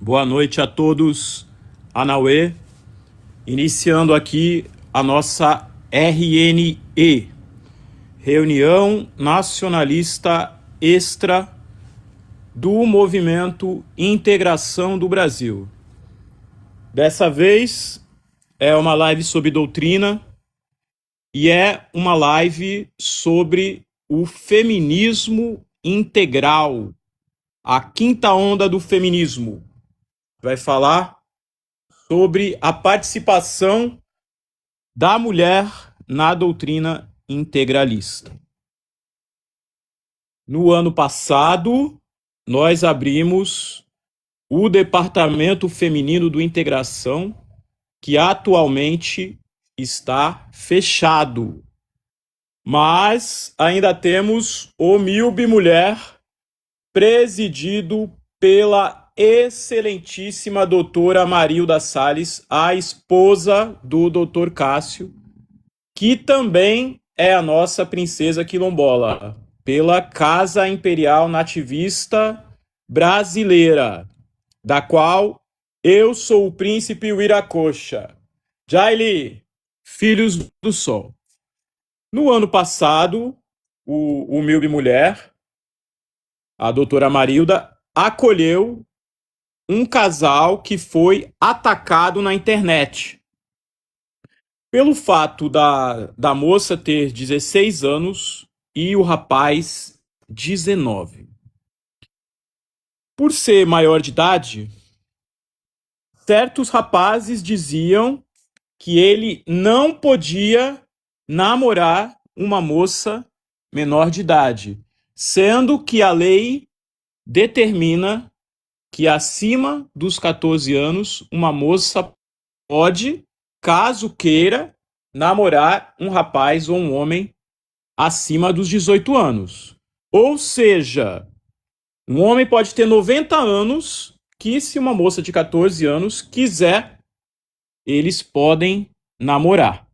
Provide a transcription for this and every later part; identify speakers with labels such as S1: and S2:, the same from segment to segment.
S1: Boa noite a todos, Anauê. Iniciando aqui a nossa RNE, Reunião Nacionalista Extra do Movimento Integração do Brasil. Dessa vez é uma live sobre doutrina e é uma live sobre o feminismo integral, a quinta onda do feminismo. Vai falar sobre a participação da mulher na doutrina integralista. No ano passado, nós abrimos o Departamento Feminino do Integração, que atualmente está fechado. Mas ainda temos o MILB Mulher, presidido pela excelentíssima doutora Marilda Salles, a esposa do doutor Cássio, que também é a nossa princesa quilombola, pela Casa Imperial Nativista Brasileira, da qual eu sou o príncipe Wiracocha. Jaili, Filhos do Sol. No ano passado, o MILB Mulher, a doutora Marilda, acolheu um casal que foi atacado na internet. Pelo fato da moça ter 16 anos e o rapaz 19. Por ser maior de idade, certos rapazes diziam que ele não podia namorar uma moça menor de idade, sendo que a lei determina que acima dos 14 anos, uma moça pode, caso queira, namorar um rapaz ou um homem acima dos 18 anos. Ou seja, um homem pode ter 90 anos, que se uma moça de 14 anos quiser, eles podem namorar.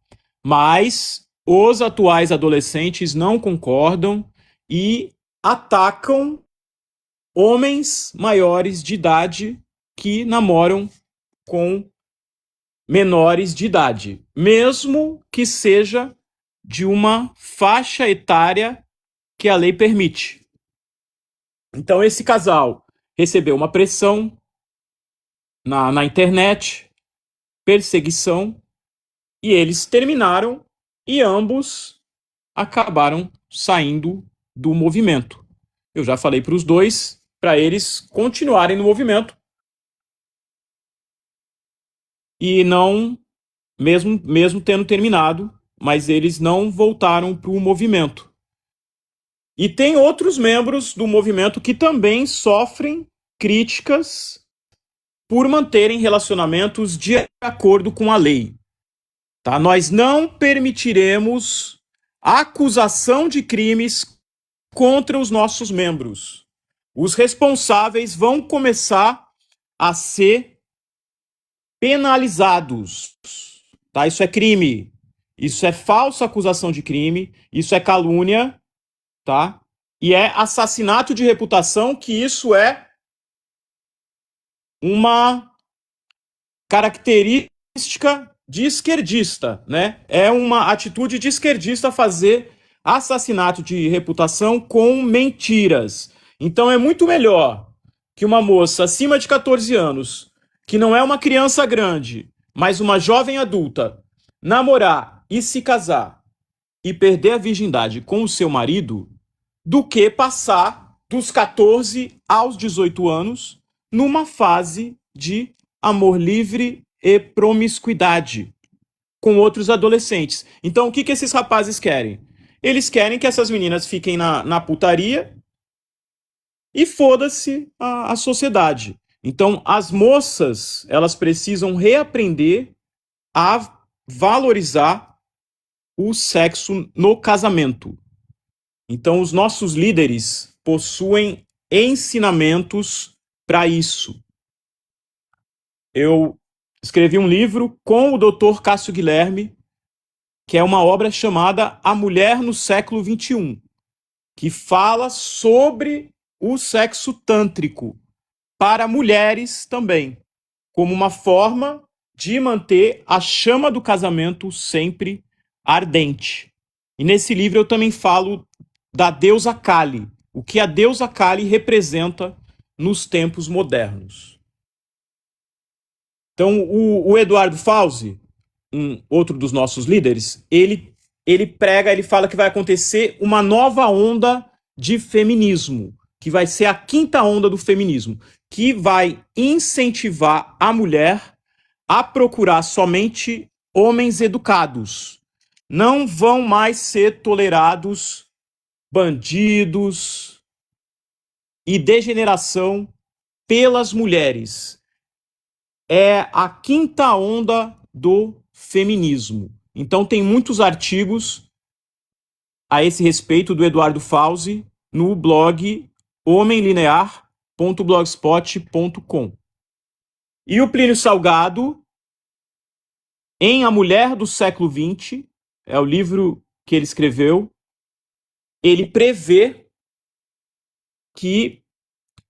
S1: Mas os atuais adolescentes não concordam e atacam homens maiores de idade que namoram com menores de idade, mesmo que seja de uma faixa etária que a lei permite. Então esse casal recebeu uma pressão na internet, perseguição, e eles terminaram e ambos acabaram saindo do movimento. Eu já falei para os dois, para eles continuarem no movimento e não, mesmo tendo terminado, mas eles não voltaram para o movimento. E tem outros membros do movimento que também sofrem críticas por manterem relacionamentos de acordo com a lei. Tá? Nós não permitiremos acusação de crimes contra os nossos membros. Os responsáveis vão começar a ser penalizados. Tá? Isso é crime. Isso é falsa acusação de crime. Isso é calúnia. Tá? E é assassinato de reputação, que isso é uma característica de esquerdista, né? É uma atitude de esquerdista fazer assassinato de reputação com mentiras. Então é muito melhor que uma moça acima de 14 anos, que não é uma criança grande, mas uma jovem adulta, namorar e se casar e perder a virgindade com o seu marido, do que passar dos 14 aos 18 anos numa fase de amor livre e promiscuidade com outros adolescentes. Então, o que esses rapazes querem? Eles querem que essas meninas fiquem na putaria e foda-se a sociedade. Então, as moças, elas precisam reaprender a valorizar o sexo no casamento. Então, os nossos líderes possuem ensinamentos para isso. Eu escrevi um livro com o Dr. Cássio Guilherme, que é uma obra chamada A Mulher no Século XXI, que fala sobre o sexo tântrico, para mulheres também, como uma forma de manter a chama do casamento sempre ardente. E nesse livro eu também falo da deusa Kali, o que a deusa Kali representa nos tempos modernos. Então, o Eduardo Fauzi, outro dos nossos líderes, ele prega, ele fala que vai acontecer uma nova onda de feminismo, que vai ser a quinta onda do feminismo, que vai incentivar a mulher a procurar somente homens educados. Não vão mais ser tolerados bandidos e degeneração pelas mulheres. É a quinta onda do feminismo. Então tem muitos artigos a esse respeito do Eduardo Fauzi no blog homemlinear.blogspot.com. E o Plínio Salgado, em A Mulher do Século XX, é o livro que ele escreveu, ele prevê que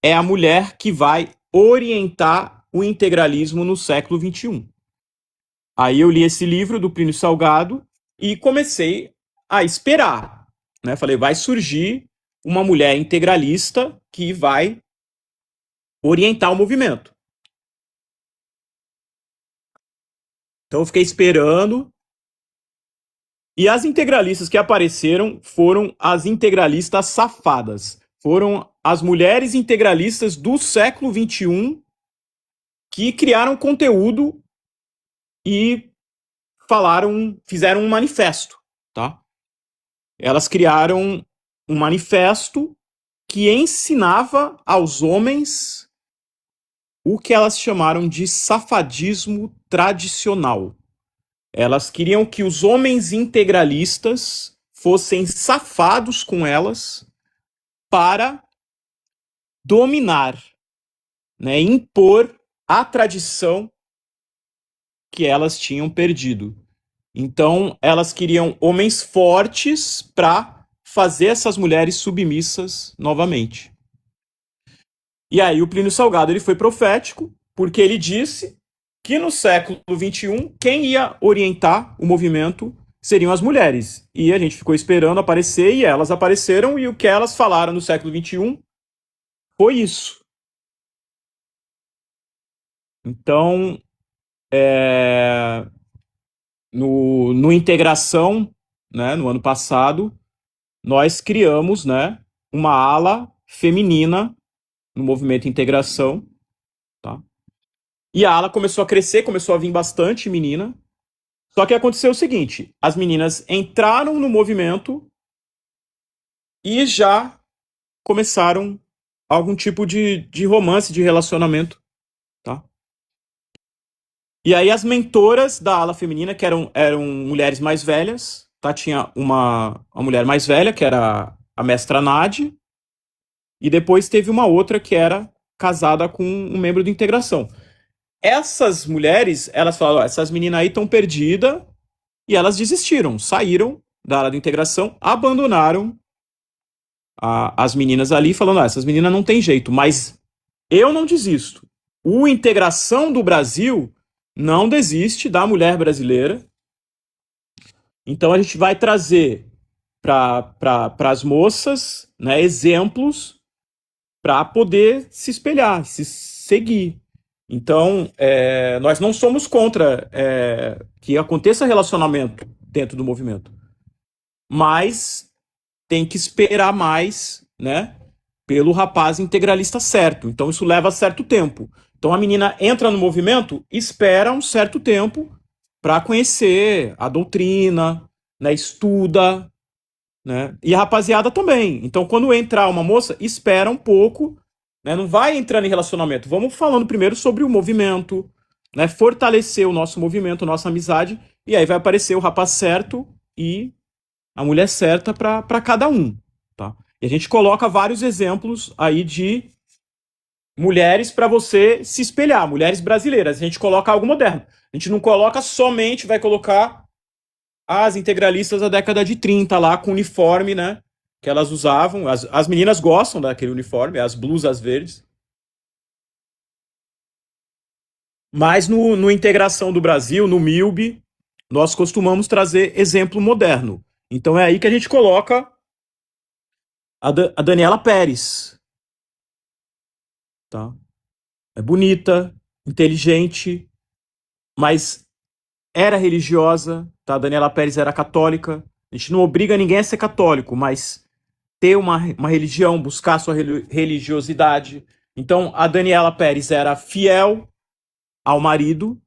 S1: é a mulher que vai orientar o integralismo no século XXI. Aí eu li esse livro do Plínio Salgado e comecei a esperar, né? Falei, vai surgir uma mulher integralista que vai orientar o movimento. Então eu fiquei esperando. E as integralistas que apareceram foram as integralistas safadas. Foram as mulheres integralistas do século XXI que criaram conteúdo e fizeram um manifesto, tá? Elas criaram um manifesto que ensinava aos homens o que elas chamaram de safadismo tradicional. Elas queriam que os homens integralistas fossem safados com elas para dominar, né, impor a tradição que elas tinham perdido. Então, elas queriam homens fortes para fazer essas mulheres submissas novamente. E aí o Plínio Salgado ele foi profético, porque ele disse que no século XXI, quem ia orientar o movimento seriam as mulheres. E a gente ficou esperando aparecer, e elas apareceram, e o que elas falaram no século XXI foi isso. Então, no Integração, né, no ano passado, nós criamos, né, uma ala feminina no movimento Integração, tá? E a ala começou a crescer, começou a vir bastante menina. Só que aconteceu o seguinte, as meninas entraram no movimento e já começaram algum tipo de romance, de relacionamento, tá? E aí as mentoras da ala feminina, que eram mulheres mais velhas, tá? Tinha uma mulher mais velha, que era a mestra Nadi, e depois teve uma outra que era casada com um membro de Integração. Essas mulheres, elas falaram, essas meninas aí estão perdidas, e elas desistiram, saíram da ala de Integração, abandonaram as meninas ali, falando, essas meninas não tem jeito, mas eu não desisto. O Integração do Brasil não desiste da mulher brasileira. Então a gente vai trazer para as moças, né, exemplos para poder se espelhar, se seguir. Então, nós não somos contra que aconteça relacionamento dentro do movimento, mas tem que esperar mais, né, pelo rapaz integralista certo. Então isso leva certo tempo. Então a menina entra no movimento, espera um certo tempo para conhecer a doutrina, né, estuda, né, e a rapaziada também. Então quando entrar uma moça, espera um pouco, né, não vai entrando em relacionamento. Vamos falando primeiro sobre o movimento, né, fortalecer o nosso movimento, nossa amizade, e aí vai aparecer o rapaz certo e a mulher certa para cada um, tá? E a gente coloca vários exemplos aí de mulheres para você se espelhar, mulheres brasileiras. A gente coloca algo moderno. A gente não coloca somente, vai colocar as integralistas da década de 30 lá com uniforme, né? Que elas usavam. As meninas gostam daquele uniforme, as blusas verdes. Mas no Integração do Brasil, no MILB, nós costumamos trazer exemplo moderno. Então é aí que a gente coloca a Daniela Pérez, tá? É bonita, inteligente, mas era religiosa, tá? A Daniela Pérez era católica. A gente não obriga ninguém a ser católico, mas ter uma religião, buscar sua religiosidade. Então, a Daniela Pérez era fiel ao marido,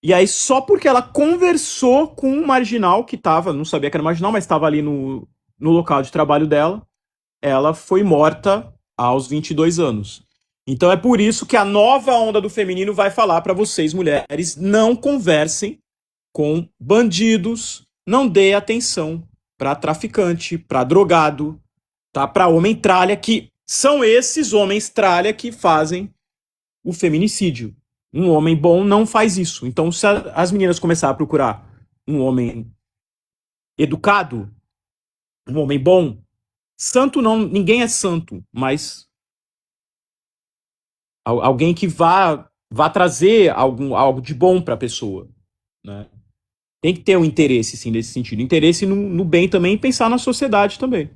S1: e aí só porque ela conversou com um marginal que estava, não sabia que era marginal, mas estava ali no local de trabalho dela, ela foi morta aos 22 anos. Então é por isso que a nova onda do feminino vai falar para vocês, mulheres, não conversem com bandidos, não dê atenção para traficante, para drogado, tá? Para homem tralha, que são esses homens tralha que fazem o feminicídio. Um homem bom não faz isso. Então, se as meninas começarem a procurar um homem educado, um homem bom, santo não, ninguém é santo, mas alguém que vá trazer algo de bom para a pessoa, né? Tem que ter um interesse, sim, nesse sentido. Interesse no bem também e pensar na sociedade também.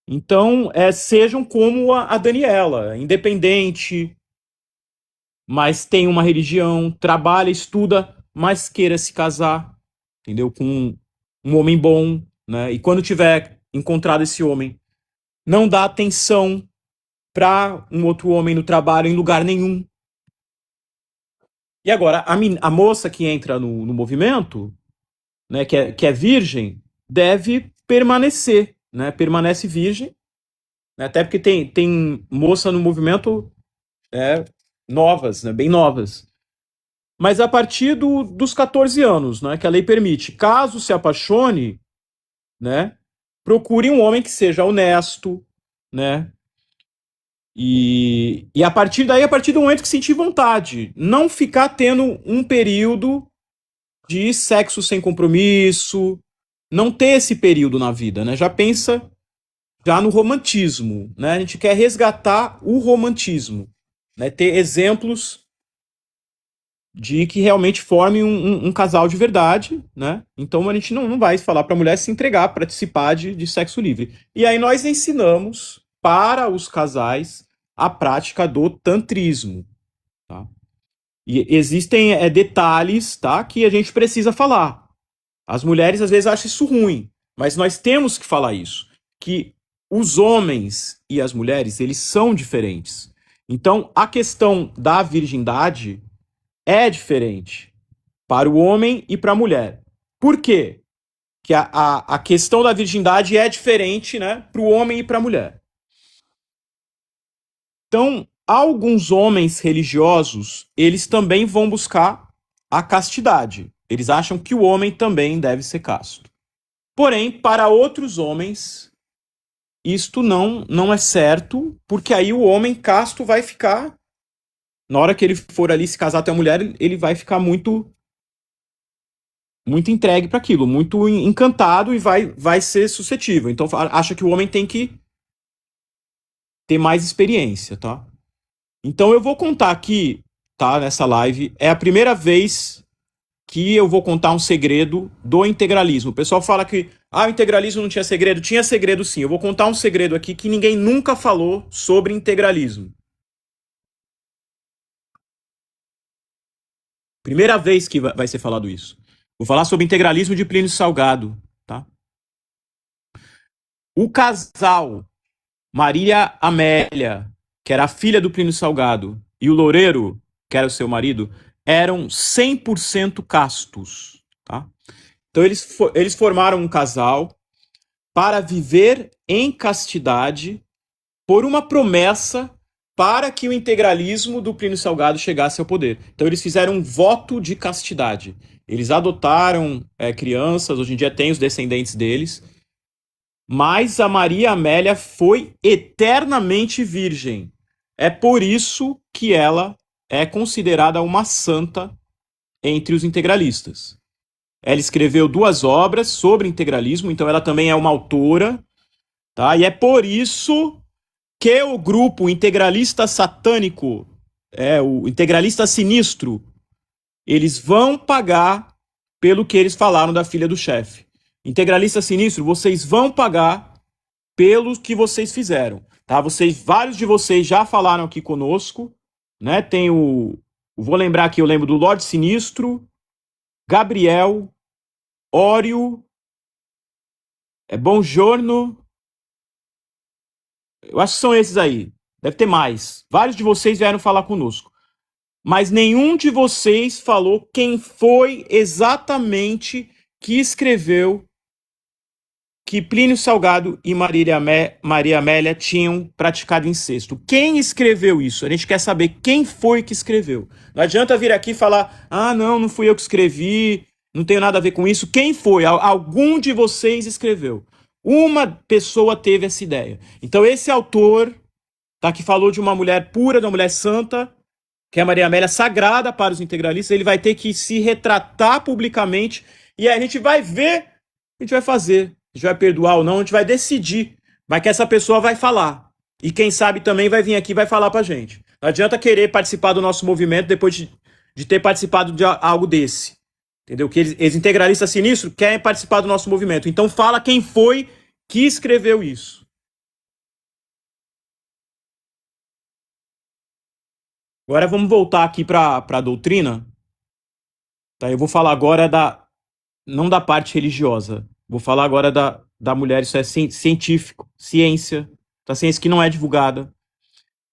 S1: Então, sejam como a Daniela, independente, mas tem uma religião, trabalha, estuda, mas queira se casar, entendeu? Com um homem bom, né? E quando tiver encontrado esse homem, não dá atenção para um outro homem no trabalho em lugar nenhum. E agora, a moça que entra no movimento, né, que é virgem, deve permanecer, né? Permanece virgem, né? Até porque tem moça no movimento é, novas, né? Bem novas. Mas a partir dos 14 anos, né, que a lei permite, caso se apaixone, né, procure um homem que seja honesto, né, e a partir daí, a partir do momento que sentir vontade, não ficar tendo um período de sexo sem compromisso, não ter esse período na vida, né, já pensa já no romantismo, né, a gente quer resgatar o romantismo, né, ter exemplos de que realmente forme um casal de verdade, né? Então a gente não vai falar para a mulher se entregar, participar de sexo livre. E aí nós ensinamos para os casais a prática do tantrismo, tá? E existem detalhes, tá, que a gente precisa falar. As mulheres às vezes acham isso ruim, mas nós temos que falar isso, que os homens e as mulheres, eles são diferentes. Então, a questão da virgindade é diferente para o homem e para a mulher. Por quê? Que a questão da virgindade é diferente, né, para o homem e para a mulher. Então, alguns homens religiosos, eles também vão buscar a castidade. Eles acham que o homem também deve ser casto. Porém, para outros homens, isto não é certo, porque aí o homem casto vai ficar, na hora que ele for ali se casar até a mulher, ele vai ficar muito entregue para aquilo, muito encantado e vai ser suscetível. Então acha que o homem tem que ter mais experiência, tá? Então eu vou contar aqui, tá, nessa live, é a primeira vez que eu vou contar um segredo do integralismo. O pessoal fala que o integralismo não tinha segredo. Tinha segredo sim. Eu vou contar um segredo aqui que ninguém nunca falou sobre integralismo. Primeira vez que vai ser falado isso. Vou falar sobre integralismo de Plínio Salgado, tá? O casal Maria Amélia, que era a filha do Plínio Salgado, e o Loureiro, que era o seu marido, eram 100% castos, tá? Então eles formaram um casal para viver em castidade por uma promessa para que o integralismo do Plínio Salgado chegasse ao poder. Então eles fizeram um voto de castidade. Eles adotaram crianças, hoje em dia tem os descendentes deles, mas a Maria Amélia foi eternamente virgem. É por isso que ela é considerada uma santa entre os integralistas. Ela escreveu 2 obras sobre integralismo, então ela também é uma autora, tá? E é por isso que o grupo integralista satânico o integralista sinistro, eles vão pagar pelo que eles falaram da filha do chefe. Integralista sinistro, vocês vão pagar pelo que vocês fizeram, tá? Vários de vocês já falaram aqui conosco, né? Vou lembrar aqui, eu lembro do Lorde Sinistro, Gabriel, Ório, Bongiorno, eu acho que são esses aí. Deve ter mais. Vários de vocês vieram falar conosco. Mas nenhum de vocês falou quem foi exatamente que escreveu que Plínio Salgado e Maria Amélia tinham praticado incesto. Quem escreveu isso? A gente quer saber quem foi que escreveu. Não adianta vir aqui e falar, não fui eu que escrevi, não tenho nada a ver com isso. Quem foi? Algum de vocês escreveu. Uma pessoa teve essa ideia. Então esse autor, tá, que falou de uma mulher pura, de uma mulher santa, que é a Maria Amélia, sagrada para os integralistas, ele vai ter que se retratar publicamente e aí a gente vai ver o que a gente vai fazer. A gente vai perdoar ou não, a gente vai decidir. Mas que essa pessoa vai falar. E quem sabe também vai vir aqui e vai falar pra gente. Não adianta querer participar do nosso movimento depois de ter participado de algo desse. Entendeu? Que eles integralistas sinistros querem participar do nosso movimento. Então fala quem foi que escreveu isso. Agora vamos voltar aqui para a doutrina. Tá? Eu vou falar agora não da parte religiosa. Vou falar agora da mulher, isso é científico, ciência, da ciência que não é divulgada.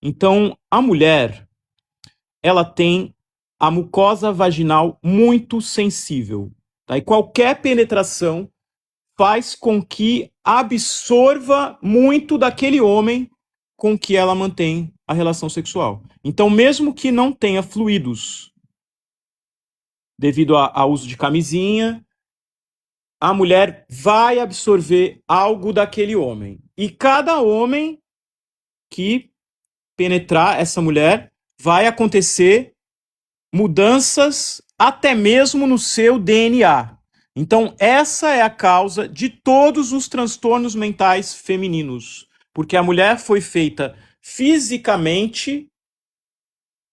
S1: Então, a mulher, ela tem a mucosa vaginal muito sensível. Tá? E qualquer penetração faz com que absorva muito daquele homem com que ela mantém a relação sexual. Então, mesmo que não tenha fluidos, devido ao uso de camisinha, a mulher vai absorver algo daquele homem. E cada homem que penetrar essa mulher, vai acontecer mudanças até mesmo no seu DNA. Então, essa é a causa de todos os transtornos mentais femininos. Porque a mulher foi feita fisicamente,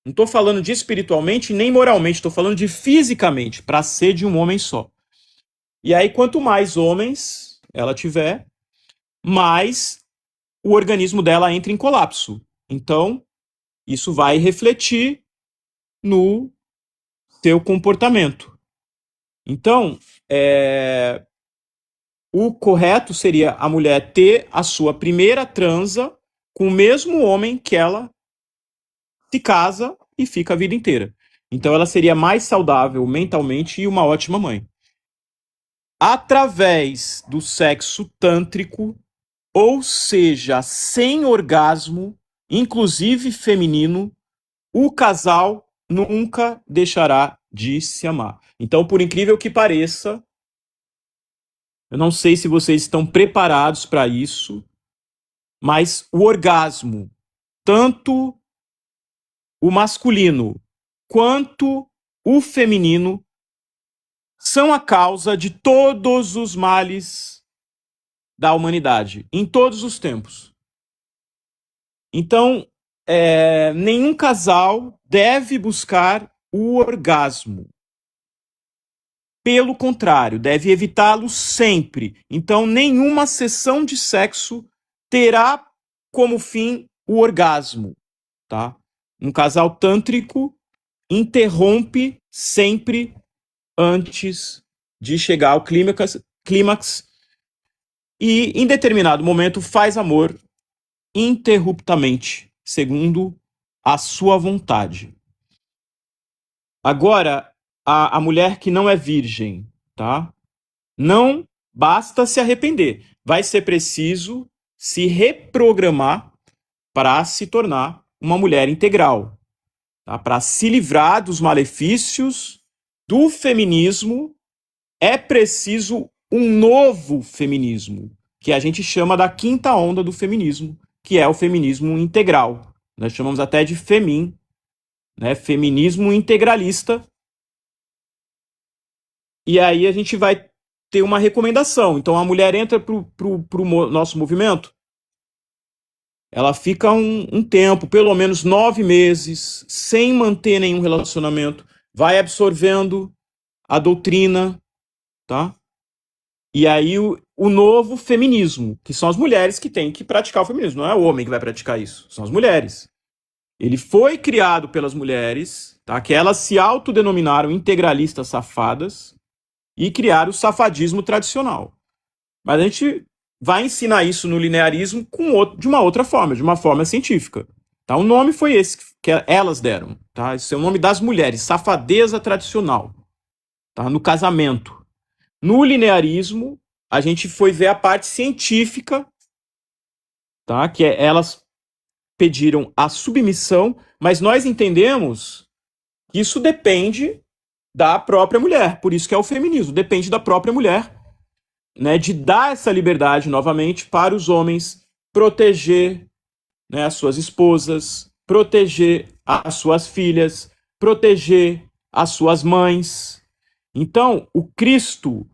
S1: não estou falando de espiritualmente nem moralmente, estou falando de fisicamente, para ser de um homem só. E aí, quanto mais homens ela tiver, mais o organismo dela entra em colapso. Então, isso vai refletir no seu comportamento. Então, o correto seria a mulher ter a sua primeira transa com o mesmo homem que ela se casa e fica a vida inteira. Então, ela seria mais saudável mentalmente e uma ótima mãe. Através do sexo tântrico, ou seja, sem orgasmo, inclusive feminino, o casal nunca deixará de se amar. Então, por incrível que pareça, eu não sei se vocês estão preparados para isso, mas o orgasmo, tanto o masculino quanto o feminino, são a causa de todos os males da humanidade, em todos os tempos. Então, nenhum casal deve buscar o orgasmo. Pelo contrário, deve evitá-lo sempre. Então, nenhuma sessão de sexo terá como fim o orgasmo, tá? Um casal tântrico interrompe sempre antes de chegar ao clímax e, em determinado momento, faz amor interruptamente, segundo a sua vontade. Agora, a mulher que não é virgem, tá? Não basta se arrepender. Vai ser preciso se reprogramar para se tornar uma mulher integral, tá? Para se livrar dos malefícios do feminismo, é preciso um novo feminismo, que a gente chama da quinta onda do feminismo, que é o feminismo integral. Nós chamamos até de FEMIN, né? Feminismo integralista. E aí a gente vai ter uma recomendação. Então a mulher entra pro nosso movimento, ela fica um tempo, pelo menos 9 meses, sem manter nenhum relacionamento, vai absorvendo a doutrina, tá? E aí o novo feminismo, que são as mulheres que têm que praticar o feminismo, não é o homem que vai praticar isso, são as mulheres. Ele foi criado pelas mulheres, tá? Que elas se autodenominaram integralistas safadas e criaram o safadismo tradicional. Mas a gente vai ensinar isso no linearismo de uma outra forma, de uma forma científica. Tá? O nome foi esse que elas deram. Tá? Esse é o nome das mulheres, safadeza tradicional. Tá? No casamento. No linearismo, a gente foi ver a parte científica, tá? Que elas pediram a submissão, mas nós entendemos que isso depende da própria mulher. Por isso que é o feminismo, depende da própria mulher, né, de dar essa liberdade novamente para os homens proteger, né, as suas esposas, proteger as suas filhas, proteger as suas mães. Então, o Cristo,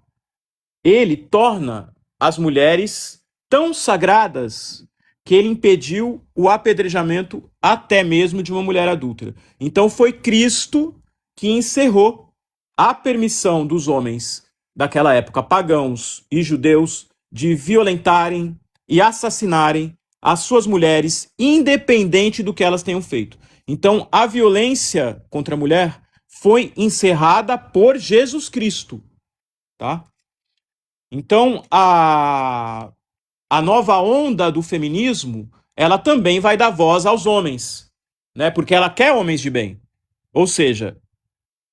S1: ele torna as mulheres tão sagradas que ele impediu o apedrejamento até mesmo de uma mulher adúltera. Então foi Cristo que encerrou a permissão dos homens daquela época, pagãos e judeus, de violentarem e assassinarem as suas mulheres, independente do que elas tenham feito. Então a violência contra a mulher foi encerrada por Jesus Cristo, tá? Então a nova onda do feminismo, ela também vai dar voz aos homens, né? Porque ela quer homens de bem. Ou seja,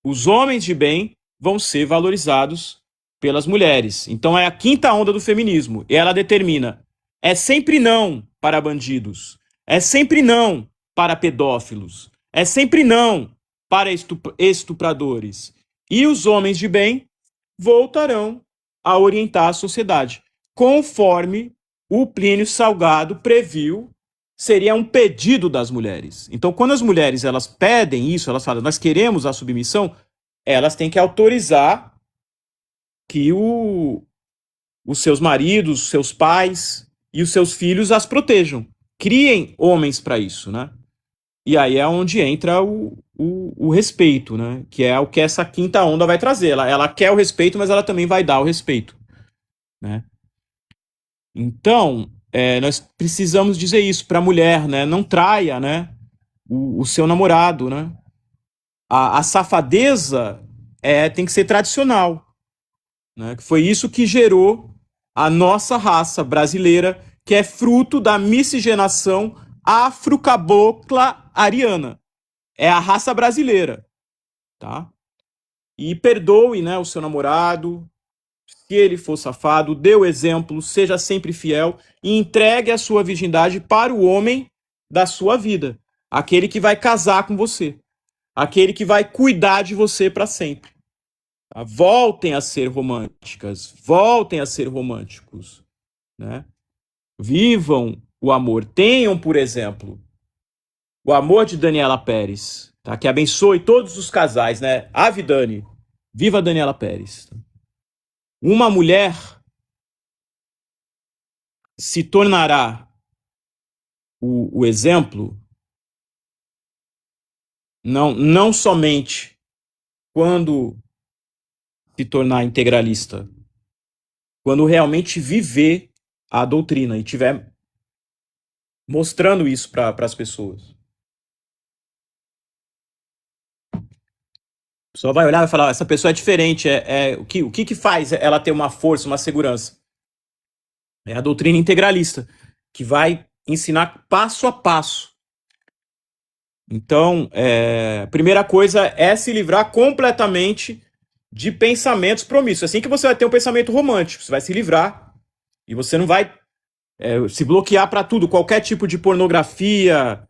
S1: os homens de bem vão ser valorizados pelas mulheres. Então é a quinta onda do feminismo. E ela determina: é sempre não para bandidos, é sempre não para pedófilos, é sempre não para estupradores. E os homens de bem voltarão a orientar a sociedade, conforme o Plínio Salgado previu, seria um pedido das mulheres. Então, quando as mulheres elas pedem isso, elas falam, nós queremos a submissão, elas têm que autorizar que os seus maridos, os seus pais e os seus filhos as protejam. Criem homens para isso, né? E aí é onde entra o respeito, né? Que é o que essa quinta onda vai trazer. Ela quer o respeito, mas ela também vai dar o respeito, né? Então, nós precisamos dizer isso para a mulher, né? Não traia, né, o seu namorado, né? A safadeza tem que ser tradicional, né? Foi isso que gerou a nossa raça brasileira, que é fruto da miscigenação afro-cabocla ariana. É a raça brasileira, tá? E perdoe, né, o seu namorado, se ele for safado, dê o exemplo, seja sempre fiel e entregue a sua virgindade para o homem da sua vida, aquele que vai casar com você, aquele que vai cuidar de você para sempre. Tá? Voltem a ser românticas, voltem a ser românticos, né? Vivam o amor, tenham, por exemplo, o amor de Daniela Pérez, tá? Que abençoe todos os casais, né? Ave Dani, viva Daniela Pérez. Uma mulher se tornará o exemplo não somente quando se tornar integralista, quando realmente viver a doutrina e estiver mostrando isso para as pessoas. A pessoa vai olhar e vai falar, essa pessoa é diferente, o que faz ela ter uma força, uma segurança? É a doutrina integralista, que vai ensinar passo a passo. Então, a primeira coisa é se livrar completamente de pensamentos promíscuos. Assim que você vai ter um pensamento romântico, você vai se livrar e você não vai se bloquear para tudo, qualquer tipo de pornografia,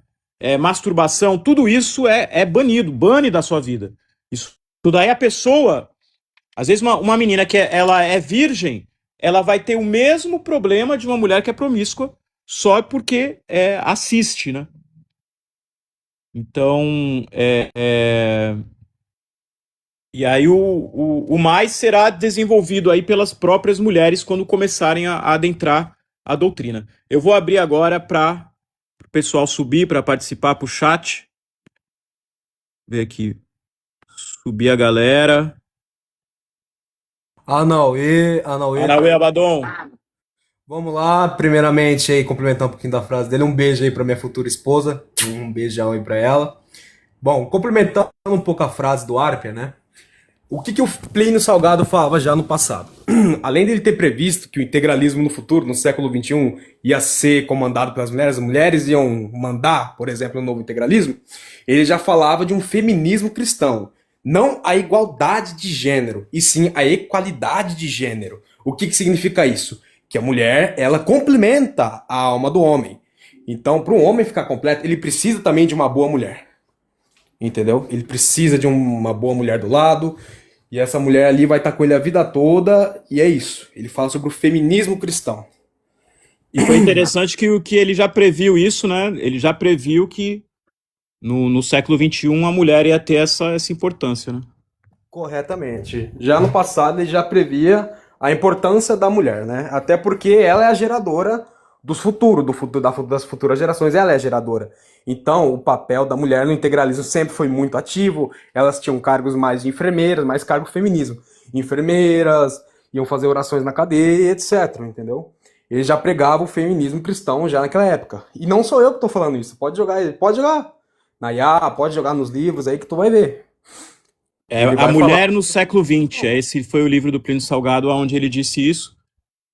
S1: masturbação, tudo isso é banido, bane da sua vida. Isso daí a pessoa, às vezes uma menina que ela é virgem, ela vai ter o mesmo problema de uma mulher que é promíscua, só porque assiste, né? Então, e aí o mais será desenvolvido aí pelas próprias mulheres quando começarem a adentrar a doutrina. Eu vou abrir agora para pessoal subir para participar pro chat. Ver aqui. Subir a galera.
S2: Anauê, Anauê,
S1: Anauê Abaddon.
S2: vamos lá. Primeiramente aí, complementar um pouquinho da frase dele. Um beijo aí pra minha futura esposa. Um beijão aí pra ela. Bom, complementando um pouco a frase do Arpia, né? O que o Plínio Salgado falava já no passado? Além dele ter previsto que o integralismo no futuro, no século XXI, ia ser comandado pelas mulheres, as mulheres iam mandar, por exemplo, o novo integralismo, ele já falava de um feminismo cristão. Não a igualdade de gênero, e sim a equalidade de gênero. O que significa isso? Que a mulher, ela complementa a alma do homem. Então, para um homem ficar completo, ele precisa também de uma boa mulher. Entendeu? Ele precisa de uma boa mulher do lado, e essa mulher ali vai estar com ele a vida toda, e é isso. Ele fala sobre o feminismo cristão.
S1: E foi interessante que ele já previu isso, né? Ele já previu que no século XXI a mulher ia ter essa importância, né?
S2: Corretamente. Já no passado ele já previa a importância da mulher, né? Até porque ela é a geradora dos futuros, das futuras gerações, ela é a geradora. Então, o papel da mulher no integralismo sempre foi muito ativo. Elas tinham cargos mais de enfermeiras, mais cargo feminismo. Enfermeiras, iam fazer orações na cadeia, etc, entendeu? Ele já pregava o feminismo cristão já naquela época. E não sou eu que estou falando isso. Pode jogar na IA, pode jogar nos livros aí que tu vai ver.
S1: É
S2: Ele
S1: A
S2: vai falar.
S1: Mulher no Século XX. Esse foi o livro do Plínio Salgado onde ele disse isso.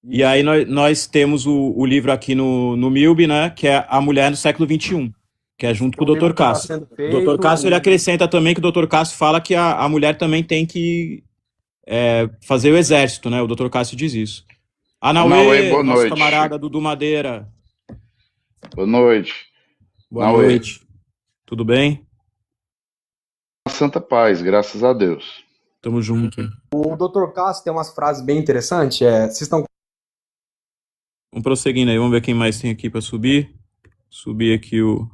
S1: E
S2: Isso.
S1: aí nós temos o livro aqui no MILB, né? Que é A Mulher no Século XXI. Que é junto com
S2: É
S1: o
S2: um livro
S1: Dr.
S2: que está
S1: Cássio.
S2: sendo
S1: O Dr.
S2: feito.
S1: Cássio ele acrescenta também que o Dr. Cássio fala que a mulher também tem que fazer o exército, né? O Dr. Cássio diz isso.
S3: Anauê,
S1: Anauê,
S3: boa
S1: nosso
S3: noite.
S1: camarada Dudu Madeira.
S3: Boa noite.
S1: Boa
S3: Anauê.
S1: noite. Tudo bem?
S3: Santa paz, graças a Deus.
S1: Tamo junto.
S2: O Dr. Cássio tem umas frases bem interessantes. Vocês estão.
S1: Vamos prosseguindo aí. Vamos ver quem mais tem aqui para subir. Subir aqui o...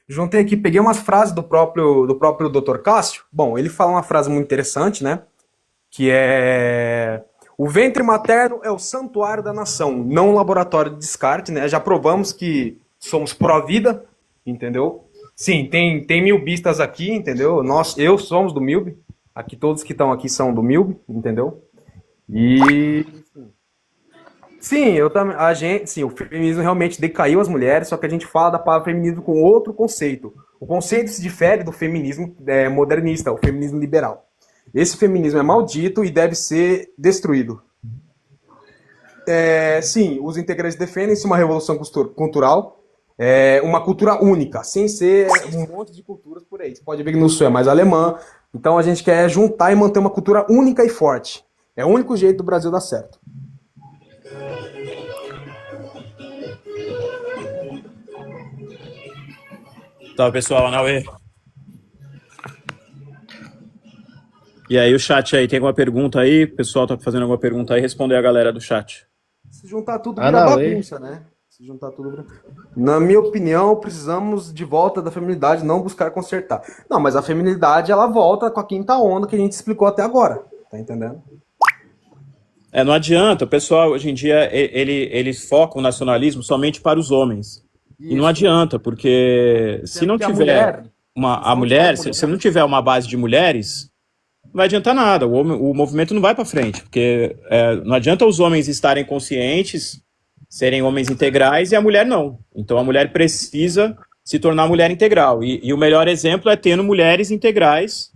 S2: Juntei aqui, peguei umas frases do próprio Dr. Cássio. Bom, ele fala uma frase muito interessante, né? Que é: o ventre materno é o santuário da nação, não um laboratório de descarte, né? Já provamos que somos pró-vida, entendeu? Sim, tem milbistas aqui, entendeu? Eu somos do MILB. Aqui todos que estão aqui são do MILB, entendeu? E sim, eu também. Sim, o feminismo realmente decaiu as mulheres, só que a gente fala da palavra feminismo com outro conceito. O conceito se difere do feminismo modernista, o feminismo liberal. Esse feminismo é maldito e deve ser destruído. Sim, os integrantes defendem-se uma revolução cultural, uma cultura única, sem ser um monte de culturas por aí. Você pode ver que no sul é mais alemã. Então a gente quer juntar e manter uma cultura única e forte. É o único jeito do Brasil dar certo.
S1: Tá, pessoal, Anauê. E aí, o chat aí, tem alguma pergunta aí? O pessoal tá fazendo alguma pergunta aí? Responder a galera do chat.
S2: Se juntar tudo vira
S4: Anauê.
S2: bagunça, né? Se juntar tudo vira... Na minha opinião, precisamos de volta da feminilidade, não buscar consertar. Não, mas a feminilidade, ela volta com a quinta onda que a gente explicou até agora. Tá entendendo?
S1: Não adianta. O pessoal, hoje em dia, eles focam o nacionalismo somente para os homens. E não adianta, porque se não tiver a mulher, se não tiver uma base de mulheres, não vai adiantar nada. O movimento não vai para frente, porque não adianta os homens estarem conscientes, serem homens integrais, e a mulher não. Então a mulher precisa se tornar mulher integral. E o melhor exemplo é tendo mulheres integrais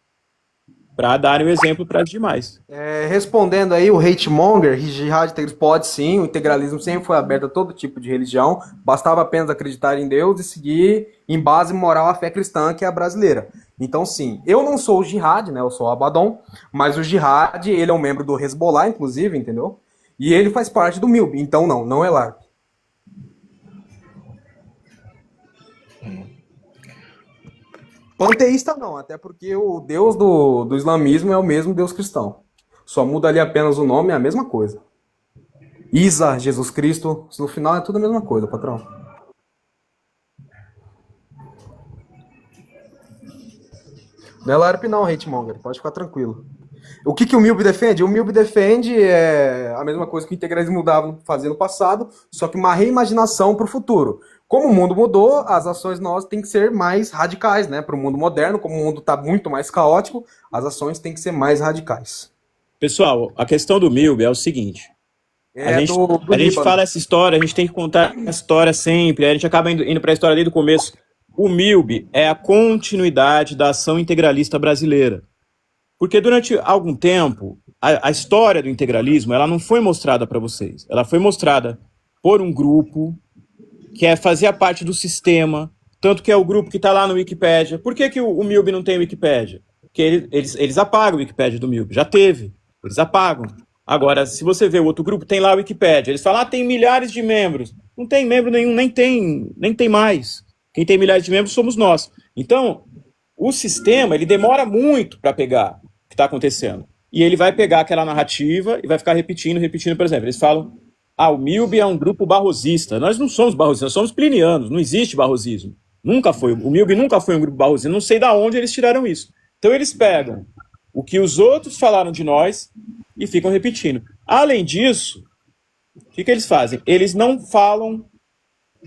S1: para darem o exemplo para as demais.
S2: Respondendo aí, o hate monger, jihad pode sim, o integralismo sempre foi aberto a todo tipo de religião, bastava apenas acreditar em Deus e seguir em base moral a fé cristã, que é a brasileira. Então sim, eu não sou o jihad, né, eu sou o Abaddon, mas o jihad, ele é um membro do Hezbollah, inclusive, entendeu? E ele faz parte do MILB, então não é LARP. Panteísta não, até porque o Deus do islamismo é o mesmo Deus cristão. Só muda ali apenas o nome, é a mesma coisa. Isa, Jesus Cristo, no final é tudo a mesma coisa, patrão. Não é LARP não, Hatemonger, pode ficar tranquilo. O que o MILB defende? O MILB defende a mesma coisa que o integralismo fazia no passado, só que uma reimaginação para o futuro. Como o mundo mudou, as ações nossas têm que ser mais radicais, né? Para o mundo moderno, como o mundo está muito mais caótico, as ações têm que ser mais radicais.
S1: Pessoal, a questão do MILB é o seguinte. A gente fala essa história, a gente tem que contar a história sempre, a gente acaba indo para a história desde o começo. O MILB é a continuidade da ação integralista brasileira. Porque durante algum tempo, a história do integralismo ela não foi mostrada para vocês. Ela foi mostrada por um grupo que fazia parte do sistema, tanto que é o grupo que está lá no Wikipédia. Por que o MILB não tem Wikipédia? Porque eles apagam o Wikipédia do MILB. Já teve, eles apagam. Agora, se você vê o outro grupo, tem lá o Wikipédia. Eles falam, tem milhares de membros. Não tem membro nenhum, nem tem mais. Quem tem milhares de membros somos nós. Então, o sistema, ele demora muito para pegar o que está acontecendo. E ele vai pegar aquela narrativa e vai ficar repetindo. Por exemplo, eles falam, o MILB é um grupo barrosista. Nós não somos barrosistas, nós somos plinianos. Não existe barrosismo. Nunca foi. O MILB nunca foi um grupo barrosista. Não sei de onde eles tiraram isso. Então, eles pegam o que os outros falaram de nós e ficam repetindo. Além disso, o que eles fazem? Eles não falam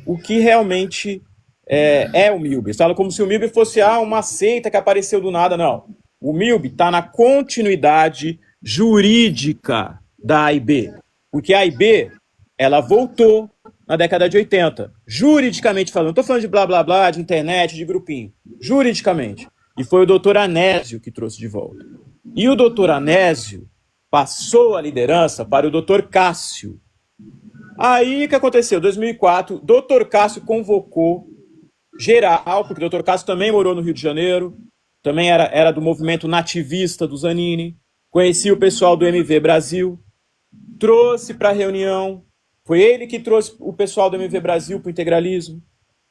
S1: o que realmente é o MILB. Eles falam como se o MILB fosse uma seita que apareceu do nada. Não. O MILB está na continuidade jurídica da AIB. Porque a AIB, ela voltou na década de 80. Juridicamente falando. Não estou falando de blá, blá, blá, de internet, de grupinho. Juridicamente. E foi o doutor Anésio que trouxe de volta. E o doutor Anésio passou a liderança para o doutor Cássio. Aí o que aconteceu? Em 2004, o doutor Cássio convocou geral, porque o doutor Cássio também morou no Rio de Janeiro, também era do movimento nativista do Zanini, conhecia o pessoal do MV Brasil, trouxe para a reunião, foi ele que trouxe o pessoal do MV Brasil para o integralismo,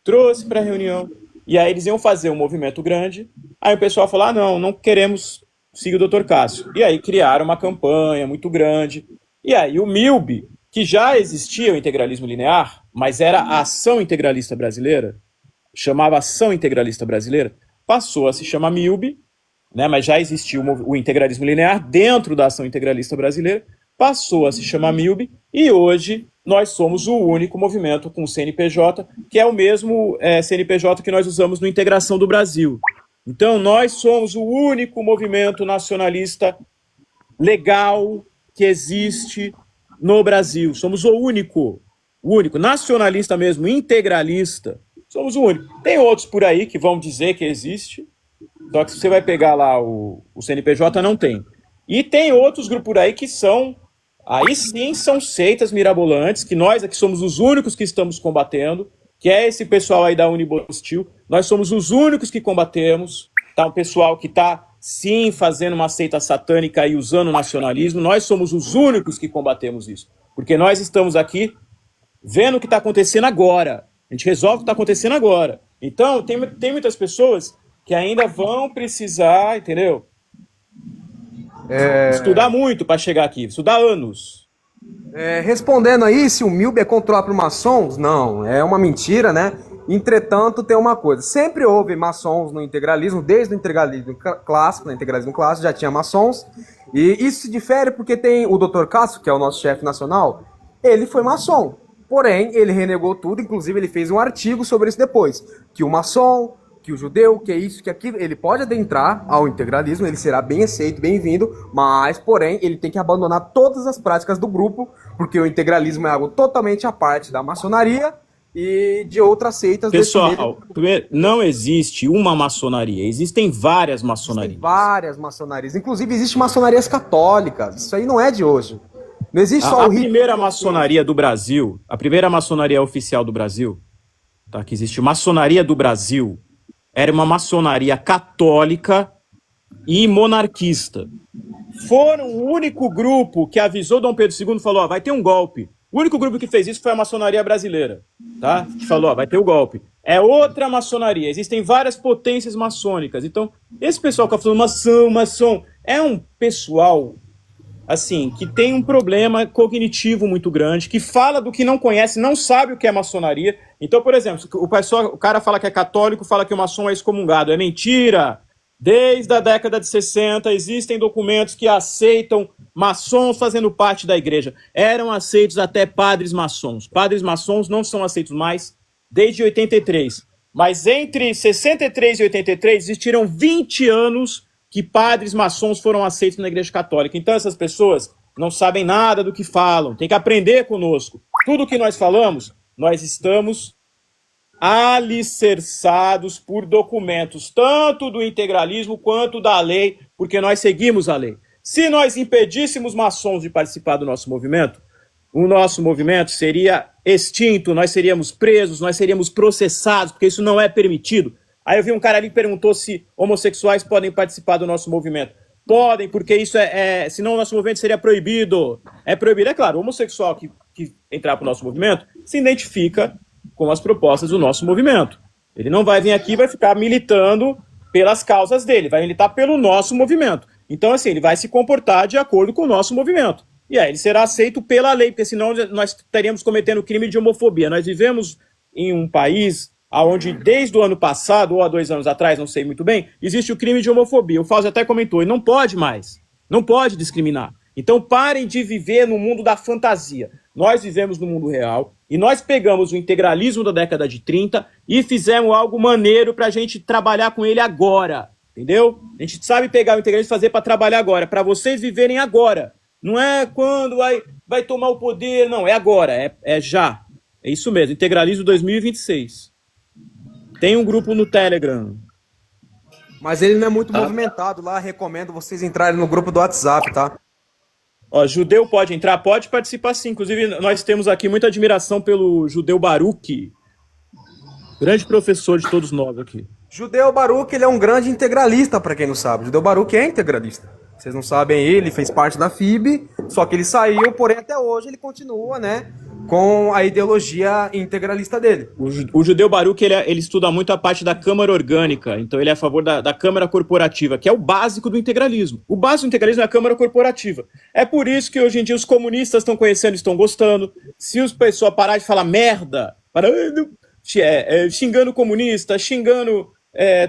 S1: trouxe para a reunião, e aí eles iam fazer um movimento grande, aí o pessoal falou, não queremos seguir o doutor Cássio. E aí criaram uma campanha muito grande, e aí o MILB, que já existia o integralismo linear, mas era a Ação Integralista Brasileira, chamava Ação Integralista Brasileira, passou a se chamar MILB, né, mas já existia o integralismo linear dentro da Ação Integralista Brasileira, passou a se chamar MILB, e hoje nós somos o único movimento com CNPJ, que é o mesmo CNPJ que nós usamos no Integração do Brasil. Então nós somos o único movimento nacionalista legal que existe no Brasil. Somos o único nacionalista mesmo, integralista. Somos o único. Tem outros por aí que vão dizer que existe, só que se você vai pegar lá o CNPJ, não tem. E tem outros grupos por aí que aí sim são seitas mirabolantes, que nós aqui somos os únicos que estamos combatendo, que é esse pessoal aí da Unibostil. Nós somos os únicos que combatemos, tá? Um pessoal que está sim fazendo uma seita satânica e usando o nacionalismo. Nós somos os únicos que combatemos isso, porque nós estamos aqui vendo o que está acontecendo agora. A gente resolve o que está acontecendo agora. Então, tem muitas pessoas que ainda vão precisar, entendeu? Estudar muito para chegar aqui, estudar anos.
S2: Respondendo aí, se o MILB é controlado por maçons, não, é uma mentira, né? Entretanto, tem uma coisa, sempre houve maçons no integralismo, desde o integralismo clássico, já tinha maçons, e isso se difere porque tem o Dr. Cássio, que é o nosso chefe nacional, ele foi maçom, porém, ele renegou tudo, inclusive ele fez um artigo sobre isso depois, que o maçom, que o judeu, que é isso, que aquilo, ele pode adentrar ao integralismo, ele será bem aceito, bem-vindo, mas, porém, ele tem que abandonar todas as práticas do grupo, porque o integralismo é algo totalmente à parte da maçonaria e de outras seitas.
S1: Pessoal, primeiro, não existe uma maçonaria, existem várias maçonarias.
S2: Existem várias maçonarias, inclusive existem maçonarias católicas, isso aí não é de hoje. Não existe só
S1: a primeira maçonaria do Brasil, a primeira maçonaria oficial do Brasil, tá, que existe, maçonaria do Brasil, era uma maçonaria católica e monarquista. Foram o único grupo que avisou Dom Pedro II e falou, vai ter um golpe. O único grupo que fez isso foi a maçonaria brasileira, tá? Que falou, vai ter o golpe. É outra maçonaria, existem várias potências maçônicas. Então, esse pessoal que está falando maçom, é um pessoal, assim, que tem um problema cognitivo muito grande, que fala do que não conhece, não sabe o que é maçonaria. Então, por exemplo, o cara fala que é católico, fala que o maçom é excomungado. É mentira! Desde a década de 60, existem documentos que aceitam maçons fazendo parte da igreja. Eram aceitos até padres maçons. Padres maçons não são aceitos mais desde 83. Mas entre 63 e 83 existiram 20 anos que padres maçons foram aceitos na igreja católica. Então essas pessoas não sabem nada do que falam. Tem que aprender conosco. Tudo que nós falamos, nós estamos alicerçados por documentos, tanto do integralismo quanto da lei, porque nós seguimos a lei. Se nós impedíssemos maçons de participar do nosso movimento, o nosso movimento seria extinto, nós seríamos presos, nós seríamos processados, porque isso não é permitido. Aí eu vi um cara ali que perguntou se homossexuais podem participar do nosso movimento. Podem, porque isso senão o nosso movimento seria proibido. É proibido, é claro, o homossexual que entrar para o nosso movimento se identifica com as propostas do nosso movimento. Ele não vai vir aqui e vai ficar militando pelas causas dele, vai militar pelo nosso movimento. Então, assim, ele vai se comportar de acordo com o nosso movimento. E aí ele será aceito pela lei, porque senão nós estaríamos cometendo crime de homofobia. Nós vivemos em um país onde, desde o ano passado, ou há 2 anos atrás, não sei muito bem, existe o crime de homofobia. O Fausto até comentou, e não pode mais. Não pode discriminar. Então parem de viver no mundo da fantasia. Nós vivemos no mundo real e nós pegamos o integralismo da década de 30 e fizemos algo maneiro para a gente trabalhar com ele agora, entendeu? A gente sabe pegar o integralismo e fazer para trabalhar agora, para vocês viverem agora. Não é quando vai tomar o poder, não, é agora, é já. É isso mesmo, integralismo 2026. Tem um grupo no Telegram.
S2: Mas ele não é muito movimentado lá, recomendo vocês entrarem no grupo do WhatsApp, tá?
S1: Ó, judeu pode entrar? Pode participar sim. Inclusive, nós temos aqui muita admiração pelo judeu Baruch, grande professor de todos nós aqui.
S2: Judeu Baruch, ele é um grande integralista, para quem não sabe. Judeu Baruch é integralista. Vocês não sabem, ele fez parte da FIB, só que ele saiu, porém até hoje ele continua, né, com a ideologia integralista dele.
S1: O judeu Baruch, ele estuda muito a parte da Câmara Orgânica, então ele é a favor da Câmara Corporativa, que é o básico do integralismo. O básico do integralismo é a Câmara Corporativa. É por isso que hoje em dia os comunistas estão conhecendo e estão gostando. Se os pessoas pararem de falar merda, xingando comunista, xingando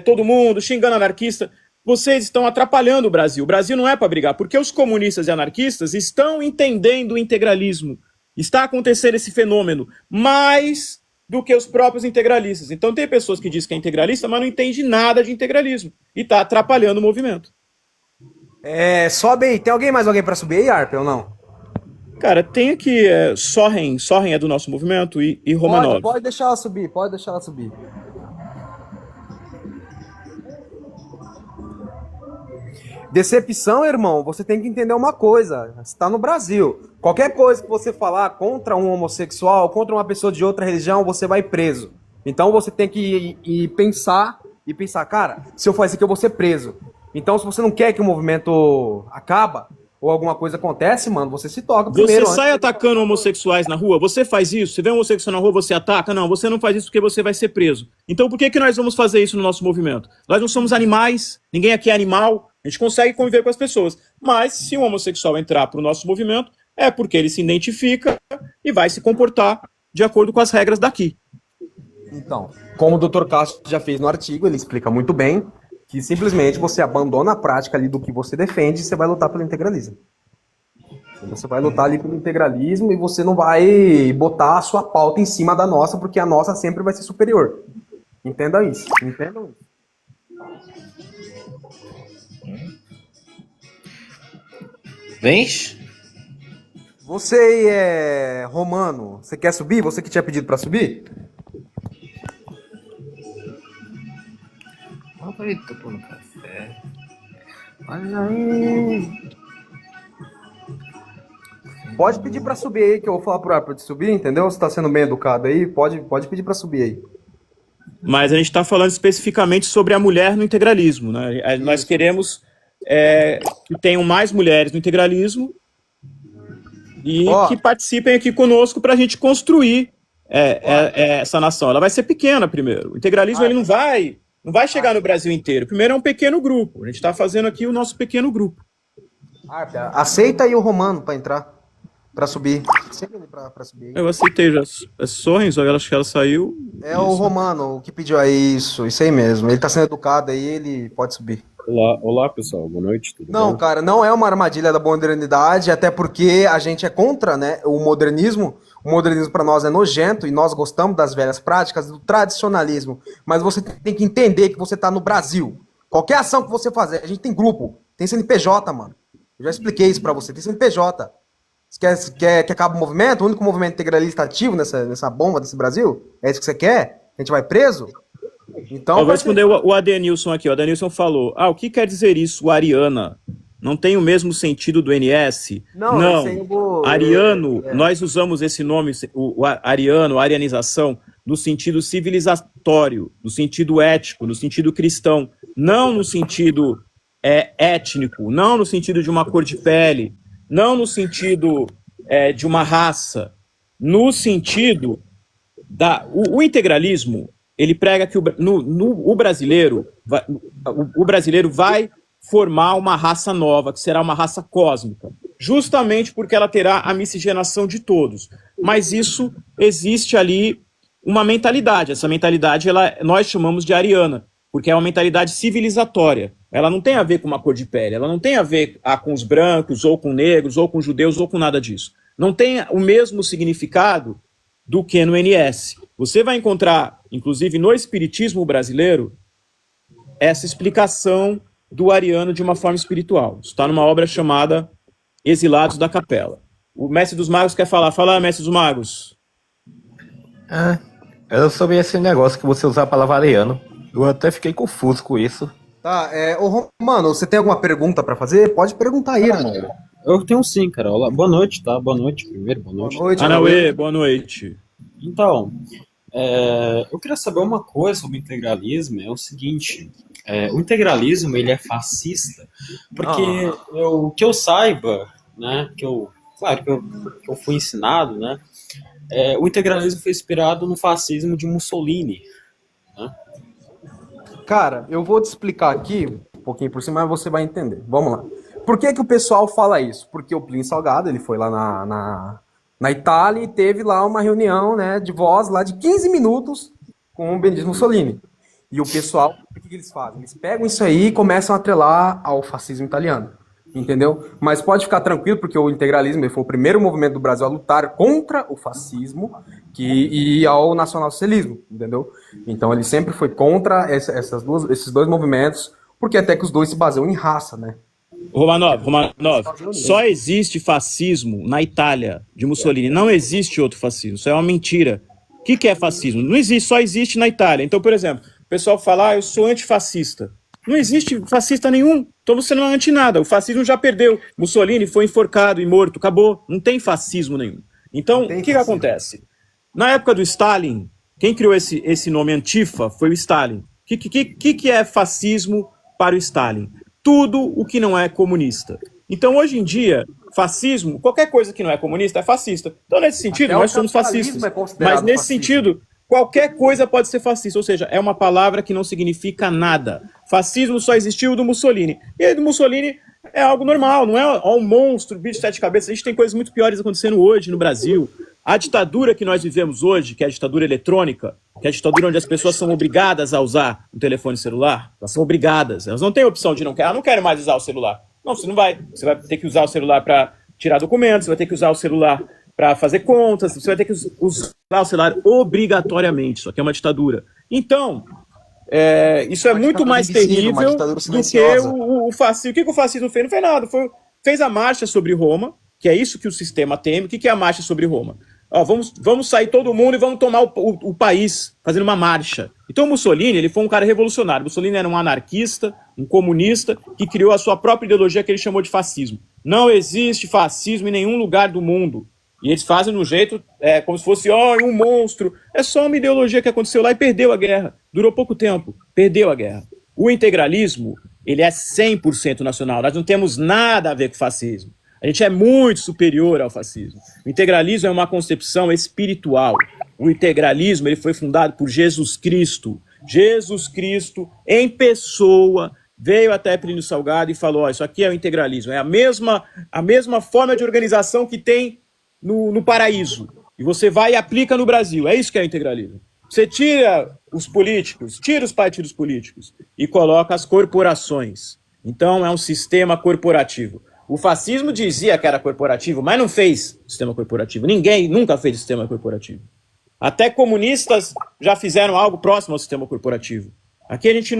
S1: todo mundo, xingando anarquista, vocês estão atrapalhando o Brasil. O Brasil não é para brigar, porque os comunistas e anarquistas estão entendendo o integralismo. Está acontecendo esse fenômeno mais do que os próprios integralistas. Então tem pessoas que dizem que é integralista, mas não entende nada de integralismo. E está atrapalhando o movimento.
S2: Sobe aí. Tem mais alguém para subir aí, Arpe, ou não?
S1: Cara, tem aqui Soren é do nosso movimento e Romanov.
S2: Pode deixar ela subir, Decepção, irmão, você tem que entender uma coisa. Você está no Brasil. Qualquer coisa que você falar contra um homossexual, contra uma pessoa de outra religião, você vai preso. Então você tem que ir pensar, cara, se eu fazer isso aqui eu vou ser preso. Então se você não quer que o movimento acaba, ou alguma coisa acontece, mano, você se toca primeiro.
S1: Você sai atacando homossexuais na rua? Você faz isso? Você vê um homossexual na rua, você ataca? Não, você não faz isso porque você vai ser preso. Então por que nós vamos fazer isso no nosso movimento? Nós não somos animais, ninguém aqui é animal. A gente consegue conviver com as pessoas. Mas se um homossexual entrar para o nosso movimento, é porque ele se identifica e vai se comportar de acordo com as regras daqui.
S2: Então, como o Dr. Castro já fez no artigo, ele explica muito bem que simplesmente você abandona a prática ali do que você defende e você vai lutar pelo integralismo. Você vai lutar ali pelo integralismo e você não vai botar a sua pauta em cima da nossa, porque a nossa sempre vai ser superior. Entendam isso.
S4: Vens?
S2: Você é romano, você quer subir? Você que tinha pedido pra subir?
S4: Olha, tô pondo café. Olha aí.
S2: Pode pedir pra subir aí, que eu vou falar pro Arthur de subir, entendeu? Você tá sendo bem educado aí, pode pedir pra subir aí.
S1: Mas a gente está falando especificamente sobre a mulher no integralismo, né? Nós queremos que tenham mais mulheres no integralismo e que participem aqui conosco para a gente construir essa nação. Ela vai ser pequena primeiro. O integralismo ele não vai chegar no Brasil inteiro. Primeiro é um pequeno grupo. A gente está fazendo aqui o nosso pequeno grupo.
S2: Aceita aí o Romano para entrar, para subir. Aceita ele para subir.
S1: Eu aceitei já. É Sorrens, acho que ela saiu.
S2: É isso. O Romano que pediu isso aí mesmo. Ele está sendo educado aí, ele pode subir.
S5: Olá pessoal, boa noite, tudo
S2: Não,
S5: bem?
S2: cara, não é uma armadilha da modernidade, até porque a gente é contra, né, o modernismo. O modernismo para nós é nojento e nós gostamos das velhas práticas, do tradicionalismo. Mas você tem que entender que você tá no Brasil. Qualquer ação que você fazer, a gente tem grupo, tem CNPJ, mano. Eu já expliquei isso para você, tem CNPJ. Você quer que acabe o movimento? O único movimento integralista ativo nessa bomba desse Brasil? É isso que você quer? A gente vai preso? Então,
S1: Eu vou responder o Adenilson aqui. O Adenilson falou, o que quer dizer isso, Ariana? Não tem o mesmo sentido do NS?
S2: Não. Esse aí eu vou...
S1: Ariano, nós usamos esse nome, o ariano, arianização, no sentido civilizatório, no sentido ético, no sentido cristão, não no sentido étnico, não no sentido de uma cor de pele, não no sentido de uma raça, no sentido o integralismo. Ele prega que o brasileiro vai formar uma raça nova, que será uma raça cósmica, justamente porque ela terá a miscigenação de todos. Mas isso existe ali uma mentalidade. Essa mentalidade nós chamamos de ariana, porque é uma mentalidade civilizatória. Ela não tem a ver com uma cor de pele, ela não tem a ver com os brancos, ou com negros, ou com judeus, ou com nada disso. Não tem o mesmo significado do que no NS. Você vai encontrar, inclusive no espiritismo brasileiro, essa explicação do ariano de uma forma espiritual. Isso está numa obra chamada Exilados da Capela. O Mestre dos Magos quer falar. Fala, Mestre dos Magos.
S5: Era sobre esse negócio que você usar a palavra ariano. Eu até fiquei confuso com isso.
S2: Tá, Romano, você tem alguma pergunta pra fazer? Pode perguntar aí, irmão.
S6: Eu tenho sim, cara. Olá, boa noite, tá? Boa noite primeiro, boa noite.
S2: Boa noite,
S1: Anauê, boa noite.
S6: Então, eu queria saber uma coisa sobre o integralismo, é o seguinte, o integralismo, ele é fascista, porque que eu saiba, né, claro que eu fui ensinado, né, o integralismo foi inspirado no fascismo de Mussolini, né?
S2: Cara, eu vou te explicar aqui, um pouquinho por cima, mas você vai entender. Vamos lá. Por que o pessoal fala isso? Porque o Plínio Salgado, ele foi lá na Itália e teve lá uma reunião, né, de voz lá de 15 minutos com o Benito Mussolini. E o pessoal, o que eles fazem? Eles pegam isso aí e começam a atrelar ao fascismo italiano, entendeu? Mas pode ficar tranquilo, porque o integralismo ele foi o primeiro movimento do Brasil a lutar contra o fascismo e ao nacionalsocialismo, entendeu? Então ele sempre foi contra esses dois movimentos, porque até que os dois se baseiam em raça, né?
S1: Romanov, só existe fascismo na Itália de Mussolini, não existe outro fascismo, isso é uma mentira. O que é fascismo? Não existe, só existe na Itália. Então, por exemplo, o pessoal fala, eu sou antifascista. Não existe fascista nenhum, então você não é anti nada, o fascismo já perdeu. Mussolini foi enforcado e morto, acabou, não tem fascismo nenhum. Então, o que acontece? Na época do Stalin, quem criou esse nome Antifa foi o Stalin. O que é fascismo para o Stalin? Tudo o que não é comunista. Então, hoje em dia, fascismo, qualquer coisa que não é comunista é fascista. Então, nesse sentido, nós somos fascistas. Mas nesse sentido, qualquer coisa pode ser fascista. Ou seja, é uma palavra que não significa nada. Fascismo só existiu do Mussolini. E aí, do Mussolini é algo normal, não é um monstro, bicho de 7 cabeças. A gente tem coisas muito piores acontecendo hoje no Brasil. A ditadura que nós vivemos hoje, que é a ditadura eletrônica, que é a ditadura onde as pessoas são obrigadas a usar um telefone celular, elas são obrigadas, elas não têm opção de não querer, não quero mais usar o celular. Não, você não vai. Você vai ter que usar o celular para tirar documentos, você vai ter que usar o celular para fazer contas, você vai ter que usar o celular obrigatoriamente, isso aqui é uma ditadura. Então, isso é muito mais terrível do que o fascismo. O que o fascismo fez? Não fez nada, fez a marcha sobre Roma, que é isso que o sistema teme. O que é a marcha sobre Roma? Vamos sair todo mundo e vamos tomar o país fazendo uma marcha. Então o Mussolini, ele foi um cara revolucionário. Mussolini era um anarquista, um comunista, que criou a sua própria ideologia que ele chamou de fascismo. Não existe fascismo em nenhum lugar do mundo. E eles fazem de um jeito como se fosse um monstro. É só uma ideologia que aconteceu lá e perdeu a guerra. Durou pouco tempo, perdeu a guerra. O integralismo, ele é 100% nacional. Nós não temos nada a ver com fascismo. A gente é muito superior ao fascismo. O integralismo é uma concepção espiritual. O integralismo ele foi fundado por Jesus Cristo. Jesus Cristo, em pessoa, veio até Plínio Salgado e falou, isso aqui é o integralismo. É a mesma forma de organização que tem no paraíso. E você vai e aplica no Brasil. É isso que é o integralismo. Você tira os políticos, tira os partidos políticos e coloca as corporações. Então é um sistema corporativo. O fascismo dizia que era corporativo, mas não fez sistema corporativo. Ninguém nunca fez sistema corporativo. Até comunistas já fizeram algo próximo ao sistema corporativo. Aqui a gente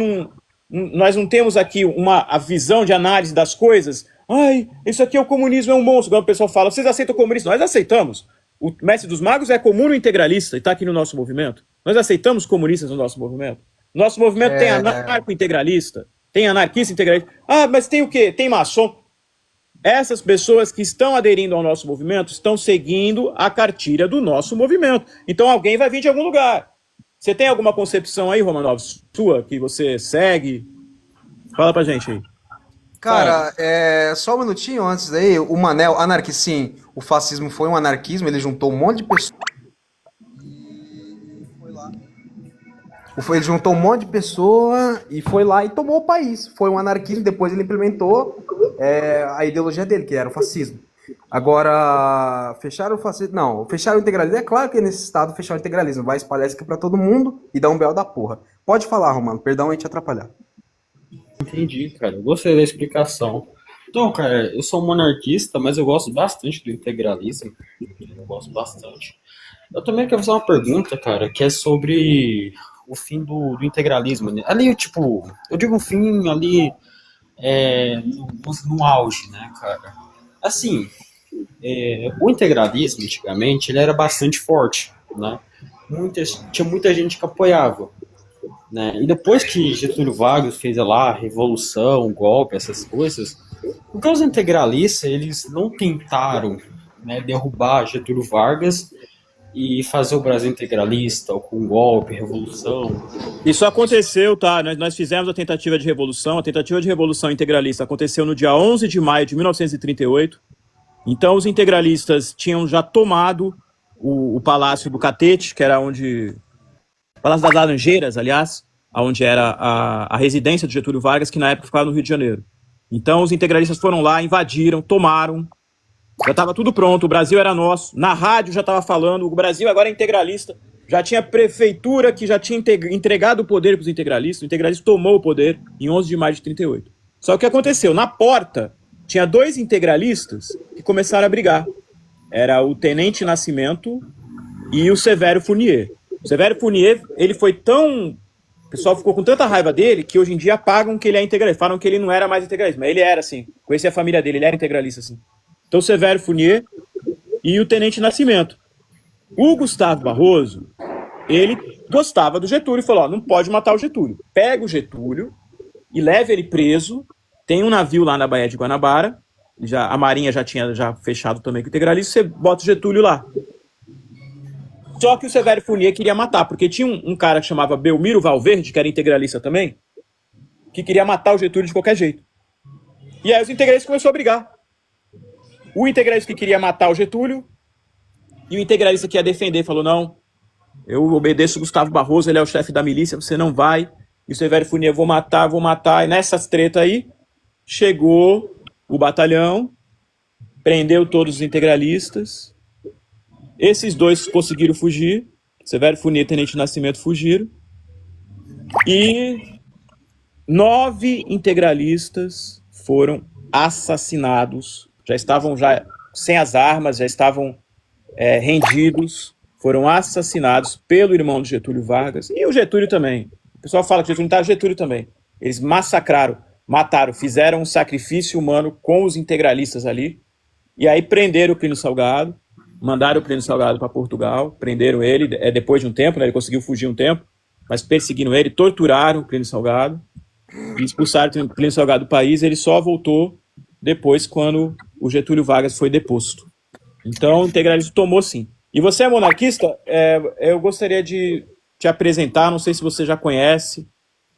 S1: nós não temos aqui a visão de análise das coisas. Ai, isso aqui é o comunismo, é um monstro. Agora o pessoal fala, vocês aceitam o comunismo? Nós aceitamos. O Mestre dos Magos é comuno integralista e está aqui no nosso movimento. Nós aceitamos comunistas no nosso movimento. Nosso movimento tem anarco-integralista, tem anarquista integralista. Ah, mas tem o quê? Tem maçom. Essas pessoas que estão aderindo ao nosso movimento estão seguindo a cartilha do nosso movimento. Então alguém vai vir de algum lugar. Você tem alguma concepção aí, Romanov, sua, que você segue? Fala pra gente aí.
S7: Cara, só um minutinho antes daí, o Manel, sim, o fascismo foi um anarquismo, ele juntou um monte de pessoas. Ele juntou um monte de pessoa e foi lá e tomou o país. Foi um anarquismo, depois ele implementou a ideologia dele, que era o fascismo. Agora, fecharam o fascismo. Não, fecharam o integralismo. É claro que nesse estado fecharam o integralismo. Vai espalhar isso aqui pra todo mundo e dar um belo da porra. Pode falar, Romano, perdão a gente atrapalhar.
S6: Entendi, cara. Eu gostei da explicação. Então, cara, eu sou um monarquista, mas eu gosto bastante do integralismo. Eu gosto bastante. Eu também quero fazer uma pergunta, cara, que é sobre o fim do integralismo. Ali, tipo, eu digo um fim ali no auge, né, cara? Assim, o integralismo, antigamente, ele era bastante forte, né? Tinha muita gente que apoiava. Né? E depois que Getúlio Vargas fez lá a revolução, o golpe, essas coisas, porque os integralistas eles não tentaram, né, derrubar Getúlio Vargas e fazer o Brasil integralista, ou com golpe, revolução.
S1: Isso aconteceu, tá? Nós fizemos a tentativa de revolução. A tentativa de revolução integralista aconteceu no dia 11 de maio de 1938. Então os integralistas tinham já tomado o Palácio do Catete, que era onde... Palácio das Laranjeiras, aliás, onde era a residência de Getúlio Vargas, que na época ficava no Rio de Janeiro. Então os integralistas foram lá, invadiram, tomaram, já estava tudo pronto, o Brasil era nosso, na rádio já estava falando, o Brasil agora é integralista, já tinha prefeitura que já tinha entregado o poder para os integralistas, o integralismo tomou o poder em 11 de maio de 38. Só que o que aconteceu? Na porta, tinha dois integralistas que começaram a brigar. Era o Tenente Nascimento e o Severo Fournier. O Severo Fournier, ele foi tão... O pessoal ficou com tanta raiva dele que hoje em dia apagam que ele é integralista. Falam que ele não era mais integralista, mas ele era, assim. Conheci a família dele, ele era integralista, assim. Então o Severo Fournier e o Tenente Nascimento. O Gustavo Barroso, ele gostava do Getúlio e falou, ó, não pode matar o Getúlio. Pega o Getúlio e leva ele preso. Tem um navio lá na Baía de Guanabara, a Marinha já tinha fechado também com o integralista, você bota o Getúlio lá. Só que o Severo Fournier queria matar, porque tinha um cara que chamava Belmiro Valverde, que era integralista também, que queria matar o Getúlio de qualquer jeito. E aí os integralistas começaram a brigar. O integralista que queria matar o Getúlio e o integralista que ia defender falou, não, eu obedeço o Gustavo Barroso, ele é o chefe da milícia, você não vai. E o Severo Fournier, vou matar. E nessas tretas aí, chegou o batalhão, prendeu todos os integralistas. Esses dois conseguiram fugir. Severo Fournier e Tenente Nascimento fugiram. E 9 integralistas foram assassinados. Já estavam sem as armas, já estavam rendidos. Foram assassinados pelo irmão de Getúlio Vargas. E o Getúlio também. O pessoal fala que Getúlio não estava, Getúlio também. Eles massacraram, mataram, fizeram um sacrifício humano com os integralistas ali. E aí prenderam o Plínio Salgado. Mandaram o Plínio Salgado para Portugal, prenderam ele depois de um tempo, né, ele conseguiu fugir um tempo, mas perseguiram ele, torturaram o Plínio Salgado e expulsaram o Plínio Salgado do país. Ele só voltou depois quando o Getúlio Vargas foi deposto. Então o integralismo tomou sim. E você é monarquista? Eu gostaria de te apresentar, não sei se você já conhece,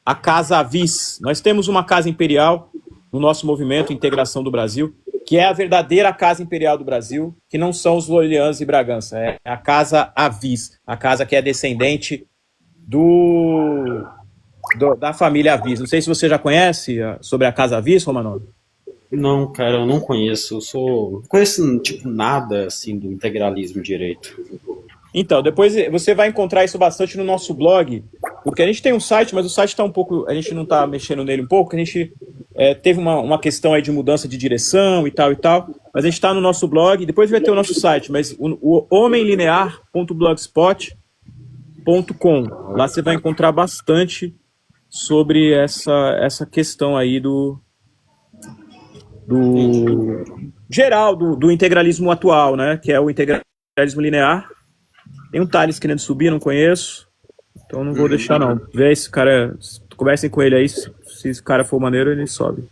S1: a Casa Avis. Nós temos uma casa imperial no nosso movimento Integração do Brasil, que é a verdadeira Casa Imperial do Brasil, que não são os Orleans e Bragança, é a Casa Avis, a casa que é descendente da família Avis. Não sei se você já conhece sobre a Casa Avis, Romanov.
S6: Não, cara, eu não conheço. Não conheço, tipo, nada, assim, do integralismo direito.
S1: Então, depois você vai encontrar isso bastante no nosso blog, porque a gente tem um site, mas o site está um pouco, a gente não está mexendo nele um pouco, a gente teve uma questão aí de mudança de direção e tal, mas a gente está no nosso blog, depois vai ter o nosso site, mas o homemlinear.blogspot.com, lá você vai encontrar bastante sobre essa questão aí do geral, do integralismo atual, né, que é o integralismo linear. Tem um Thales querendo subir, não conheço. Então não vou deixar, não. Vê esse cara. Conversem com ele aí. Se esse cara for maneiro, ele sobe.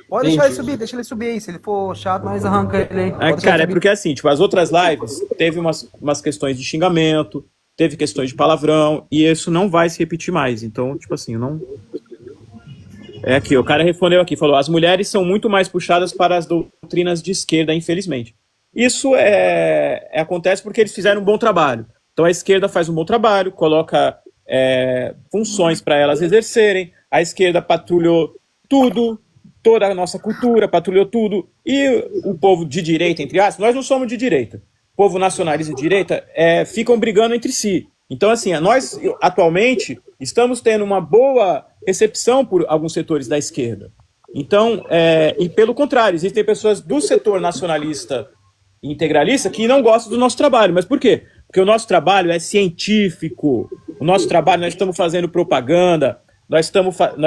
S7: Pode deixar ele subir, deixa ele subir aí. Se ele for chato, nós arranca ele aí.
S1: Cara, é porque assim, tipo, as outras lives teve umas questões de xingamento, teve questões de palavrão, e isso não vai se repetir mais. Então, tipo assim, não. É aqui, o cara respondeu aqui, falou: as mulheres são muito mais puxadas para as doutrinas de esquerda, infelizmente. Isso acontece porque eles fizeram um bom trabalho. Então a esquerda faz um bom trabalho, coloca funções para elas exercerem, a esquerda patrulhou tudo, toda a nossa cultura, patrulhou tudo, e o povo de direita, entre aspas, nós não somos de direita, o povo nacionalista de direita ficam brigando entre si. Então assim, nós atualmente estamos tendo uma boa recepção por alguns setores da esquerda. Então, e pelo contrário, existem pessoas do setor nacionalista integralista que não gostam do nosso trabalho. Mas por quê? Porque o nosso trabalho é científico, o nosso trabalho, nós estamos fazendo propaganda, nós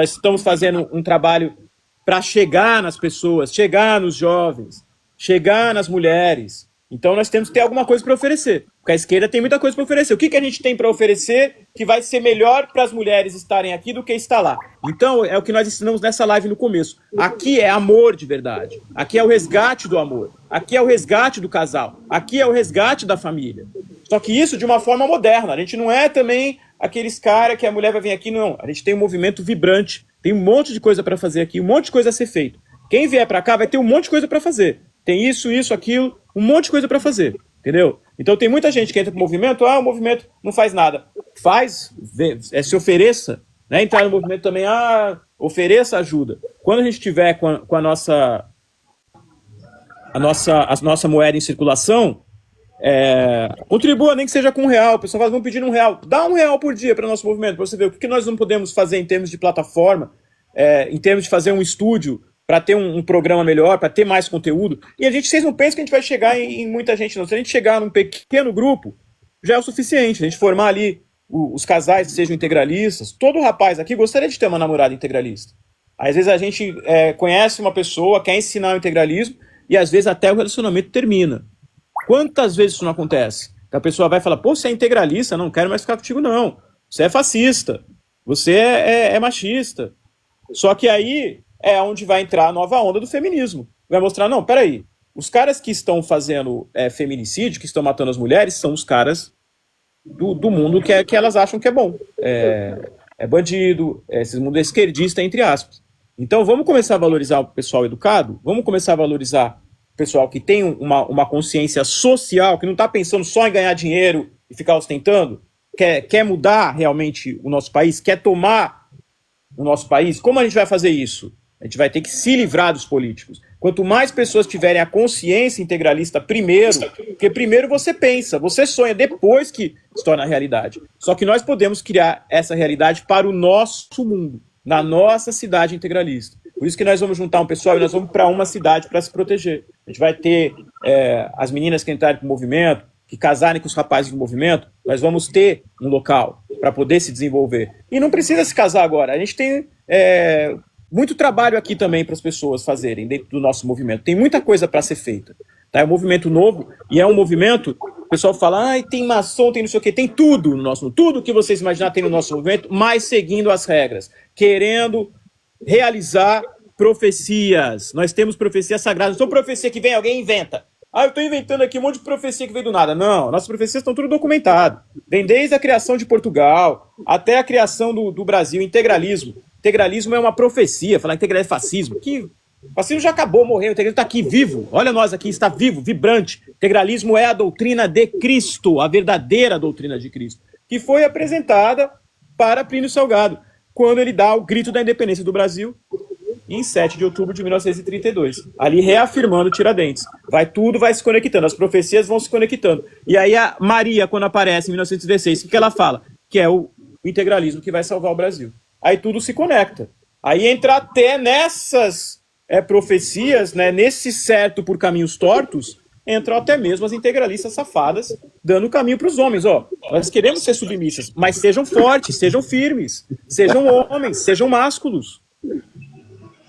S1: estamos fazendo um trabalho para chegar nas pessoas, chegar nos jovens, chegar nas mulheres. Então nós temos que ter alguma coisa para oferecer, porque a esquerda tem muita coisa para oferecer. O que a gente tem para oferecer que vai ser melhor para as mulheres estarem aqui do que estar lá? Então é o que nós ensinamos nessa live no começo. Aqui é amor de verdade, aqui é o resgate do amor, aqui é o resgate do casal, aqui é o resgate da família. Só que isso de uma forma moderna. A gente não é também aqueles caras que a mulher vai vir aqui, não. A gente tem um movimento vibrante, tem um monte de coisa para fazer aqui, um monte de coisa a ser feito. Quem vier para cá vai ter um monte de coisa para fazer. Tem isso, aquilo, um monte de coisa para fazer, entendeu? Então tem muita gente que entra pro movimento, o movimento não faz nada. Faz, se ofereça, né? Entrar no movimento também, ofereça ajuda. Quando a gente tiver com a nossa moeda em circulação, contribua, nem que seja com R$1. O pessoal fala, vamos pedir R$1. Dá R$1 por dia para o nosso movimento, para você ver o que nós não podemos fazer em termos de plataforma, em termos de fazer um estúdio, para ter um programa melhor, para ter mais conteúdo. E vocês não pensam que a gente vai chegar em muita gente, não. Se a gente chegar num pequeno grupo, já é o suficiente. A gente formar ali os casais que sejam integralistas. Todo rapaz aqui gostaria de ter uma namorada integralista. Às vezes a gente conhece uma pessoa, quer ensinar o integralismo, e às vezes até o relacionamento termina. Quantas vezes isso não acontece? Que a pessoa vai falar, pô, você é integralista, não quero mais ficar contigo, não. Você é fascista, você é machista. Só que aí é onde vai entrar a nova onda do feminismo. Vai mostrar, não, peraí, os caras que estão fazendo feminicídio, que estão matando as mulheres, são os caras do mundo que elas acham que é bom. É bandido, esse mundo é esquerdista, entre aspas. Então vamos começar a valorizar o pessoal educado, vamos começar a valorizar o pessoal que tem uma consciência social, que não está pensando só em ganhar dinheiro e ficar ostentando, quer mudar realmente o nosso país, quer tomar o nosso país. Como a gente vai fazer isso? A gente vai ter que se livrar dos políticos. Quanto mais pessoas tiverem a consciência integralista primeiro, porque primeiro você pensa, você sonha, depois que se torna realidade. Só que nós podemos criar essa realidade para o nosso mundo, na nossa cidade integralista. Por isso que nós vamos juntar um pessoal e nós vamos para uma cidade para se proteger. A gente vai ter as meninas que entrarem para o movimento, que casarem com os rapazes do movimento, nós vamos ter um local para poder se desenvolver. E não precisa se casar agora. A gente tem muito trabalho aqui também para as pessoas fazerem dentro do nosso movimento. Tem muita coisa para ser feita. Tá? É um movimento novo e é um movimento, o pessoal fala, tem maçom, tem não sei o quê, tem tudo no nosso, tudo que vocês imaginar tem no nosso movimento, mas seguindo as regras, querendo realizar profecias. Nós temos profecias sagradas, não são profecia que vem alguém e inventa. Eu estou inventando aqui um monte de profecia que veio do nada. Não, nossas profecias estão tudo documentado. Vem desde a criação de Portugal até a criação do Brasil, integralismo. Integralismo é uma profecia, falar integralismo é fascismo. O fascismo já acabou, morreu, o integralismo está aqui vivo. Olha nós aqui, está vivo, vibrante. Integralismo é a doutrina de Cristo, a verdadeira doutrina de Cristo, que foi apresentada para Plínio Salgado, quando ele dá o grito da independência do Brasil, em 7 de outubro de 1932, ali reafirmando Tiradentes. Tudo vai se conectando, as profecias vão se conectando. E aí a Maria, quando aparece em 1916, o que ela fala? Que é o integralismo que vai salvar o Brasil. Aí tudo se conecta. Aí entra até nessas profecias, né, nesse certo por caminhos tortos, entram até mesmo as integralistas safadas, dando caminho para os homens. Ó, nós queremos ser submissas, mas sejam fortes, sejam firmes, sejam homens, sejam másculos.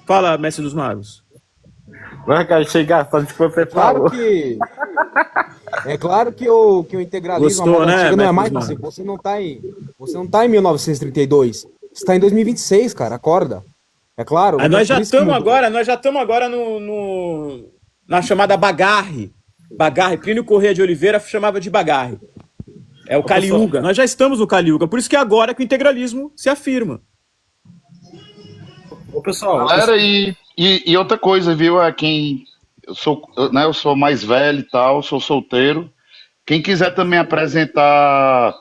S1: Fala, mestre dos magos.
S5: Mas, cara, chegar só de que você
S7: Claro
S5: falou.
S7: que. É claro que o integralismo
S1: Gostou,
S7: a moda
S1: né,
S7: antiga não é
S1: Marcos
S7: mais
S1: Mano?
S7: assim. Você não tá em 1932. Você está em 2026, cara. Acorda. É claro.
S1: Aí nós já
S7: por isso que
S1: estamos
S7: mudou.
S1: agora na chamada bagarre. Bagarre. Plínio Corrêa de Oliveira chamava de bagarre. É o Kaliuga. Nós já estamos no Kaliuga. Por isso que é agora que o integralismo se afirma.
S6: Ô, pessoal,
S3: Galera, e outra coisa, viu? Eu sou mais velho e tal, sou solteiro. Quem quiser também apresentar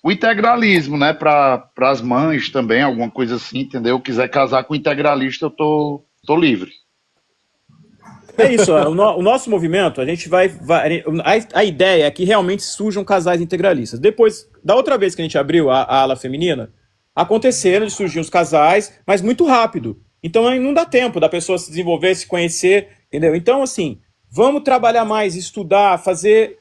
S3: o integralismo, né, para as mães também, alguma coisa assim, entendeu? Quiser casar com integralista, eu tô livre.
S1: É isso, ó, o nosso movimento, a gente a ideia é que realmente surjam casais integralistas. Depois, da outra vez que a gente abriu a ala feminina, aconteceram de surgir os casais, mas muito rápido. Então aí não dá tempo da pessoa se desenvolver, se conhecer, entendeu? Então, assim, vamos trabalhar mais, estudar, fazer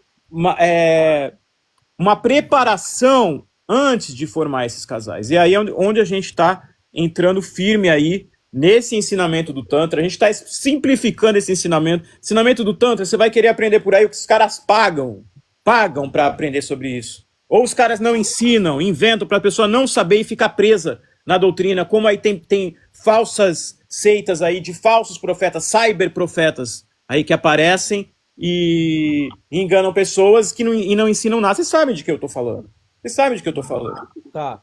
S1: uma preparação antes de formar esses casais. E aí é onde a gente está entrando firme aí nesse ensinamento do Tantra. A gente está simplificando esse ensinamento. Ensinamento do Tantra, você vai querer aprender por aí o que os caras pagam para aprender sobre isso. Ou os caras não ensinam, inventam para a pessoa não saber e ficar presa na doutrina, como aí tem falsas seitas aí de falsos profetas, cyberprofetas aí que aparecem e enganam pessoas e não ensinam nada. Vocês sabem de que eu tô falando.
S7: Tá.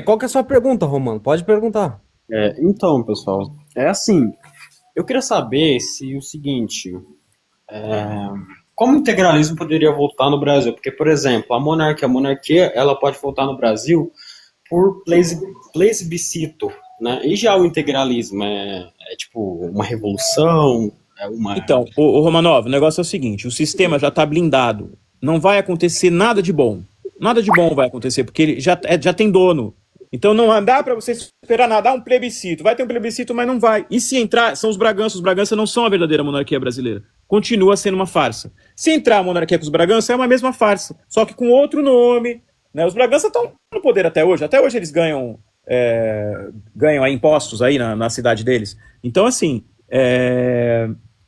S7: Qual que é a sua pergunta, Romano? Pode perguntar.
S6: então, pessoal, é assim, eu queria saber se o seguinte, como o integralismo poderia voltar no Brasil? Porque, por exemplo, a monarquia, ela pode voltar no Brasil por plebiscito, né? E já o integralismo é tipo uma revolução,
S1: Então, o Romanov, o negócio é o seguinte, o sistema já está blindado, não vai acontecer nada de bom. Nada de bom vai acontecer, porque ele já tem dono. Então não dá para você esperar nada. Um plebiscito. Vai ter um plebiscito, mas não vai. E se entrar, são os Braganças. Os Braganças não são a verdadeira monarquia brasileira. Continua sendo uma farsa. Se entrar a monarquia com os Braganças, é uma mesma farsa. Só que com outro nome. Né? Os Braganças estão no poder até hoje. Até hoje eles ganham aí impostos aí na cidade deles. Então, assim,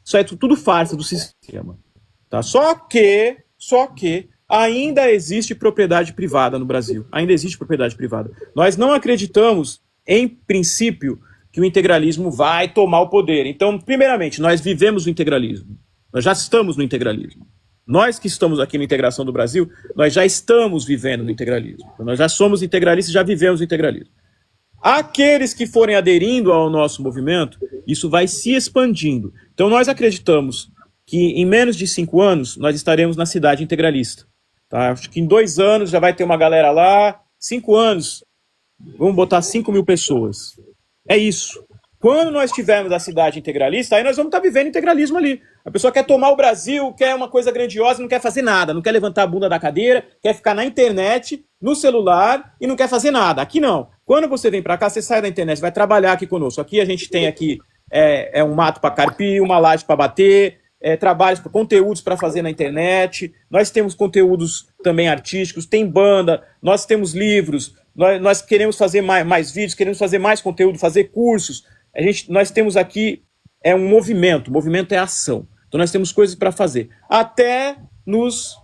S1: isso é tudo farsa do sistema. Tá? Só que ainda existe propriedade privada no Brasil. Ainda existe propriedade privada. Nós não acreditamos, em princípio, que o integralismo vai tomar o poder. Então, primeiramente, nós vivemos o integralismo. Nós já estamos no integralismo. Nós que estamos aqui na integração do Brasil, nós já estamos vivendo no integralismo. Nós já somos integralistas e já vivemos o integralismo. Aqueles que forem aderindo ao nosso movimento, isso vai se expandindo. Então, nós acreditamos que em menos de 5 anos, nós estaremos na cidade integralista. Tá? Acho que em 2 anos já vai ter uma galera lá. 5 anos, vamos botar 5.000 pessoas. É isso. Quando nós tivermos a cidade integralista, aí nós vamos estar vivendo integralismo ali. A pessoa quer tomar o Brasil, quer uma coisa grandiosa, não quer fazer nada, não quer levantar a bunda da cadeira, quer ficar na internet, no celular e não quer fazer nada. Aqui não. Quando você vem para cá, você sai da internet, vai trabalhar aqui conosco. Aqui a gente tem um mato para carpir, uma laje para bater, trabalhos, conteúdos para fazer na internet, nós temos conteúdos também artísticos, tem banda, nós temos livros, nós queremos fazer mais vídeos, queremos fazer mais conteúdo, fazer cursos. Nós temos aqui um movimento, o movimento é ação. Então nós temos coisas para fazer, até nos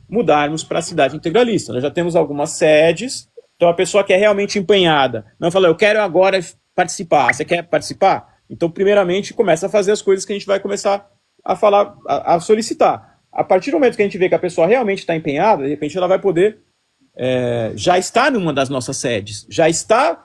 S1: mudarmos para a cidade integralista. Nós já temos algumas sedes, então a pessoa que é realmente empenhada, não fala, eu quero agora participar. Você quer participar? Então primeiramente começa a fazer as coisas que a gente vai começar a falar, a solicitar. A partir do momento que a gente vê que a pessoa realmente está empenhada, de repente ela vai poder já estar numa das nossas sedes, já está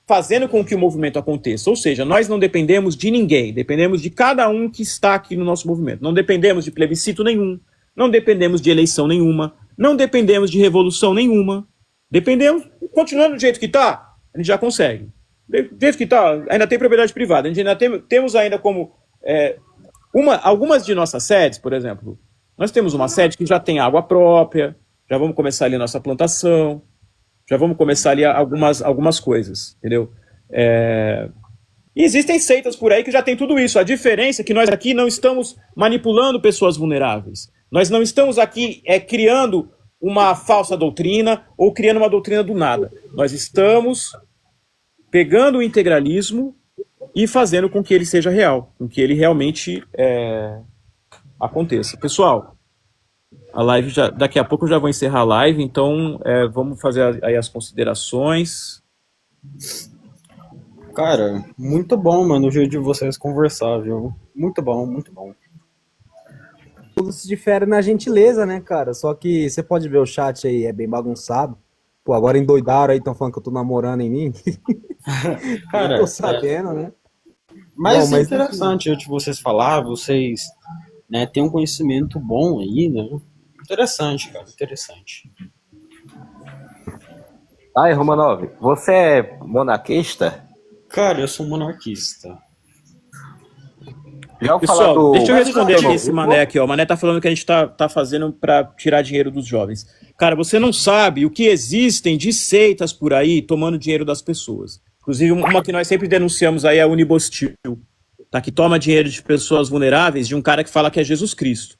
S1: fazendo com que o movimento aconteça. Ou seja, nós não dependemos de ninguém, dependemos de cada um que está aqui no nosso movimento. Não dependemos de plebiscito nenhum, não dependemos de eleição nenhuma, não dependemos de revolução nenhuma. Dependemos, continuando do jeito que está, a gente já consegue. desde que tá, ainda tem propriedade privada. A gente ainda temos ainda como algumas de nossas sedes, por exemplo, nós temos uma sede que já tem água própria, já vamos começar ali a nossa plantação, já vamos começar ali algumas coisas, entendeu? E existem seitas por aí que já tem tudo isso. A diferença é que nós aqui não estamos manipulando pessoas vulneráveis. Nós não estamos aqui criando uma falsa doutrina ou criando uma doutrina do nada. Nós estamos pegando o integralismo e fazendo com que ele seja real, com que ele realmente aconteça. Pessoal, a live daqui a pouco eu já vou encerrar a live, então vamos fazer aí as considerações.
S6: Cara, muito bom, mano, o jeito de vocês conversar, viu? Muito bom, muito bom.
S7: Tudo se difere na gentileza, né, cara? Só que você pode ver o chat aí, é bem bagunçado. Pô, agora endoidaram aí, estão falando que eu tô namorando em mim.
S6: Cara,
S7: eu tô sabendo, né?
S6: Mas
S7: Bom,
S6: é interessante eu vocês falar, vocês, né, têm um conhecimento bom aí, né? Interessante, cara, interessante.
S5: Aí, Romanov, você é monarquista?
S6: Cara, eu sou monarquista.
S5: Já ouviu falar
S1: Pessoal,
S5: do...
S1: deixa eu responder aqui esse Mané aqui, ó. O Mané tá falando que a gente tá fazendo para tirar dinheiro dos jovens. Cara, você não sabe o que existem de seitas por aí tomando dinheiro das pessoas. Inclusive, uma que nós sempre denunciamos aí é a Unibostil, tá? Que toma dinheiro de pessoas vulneráveis de um cara que fala que é Jesus Cristo,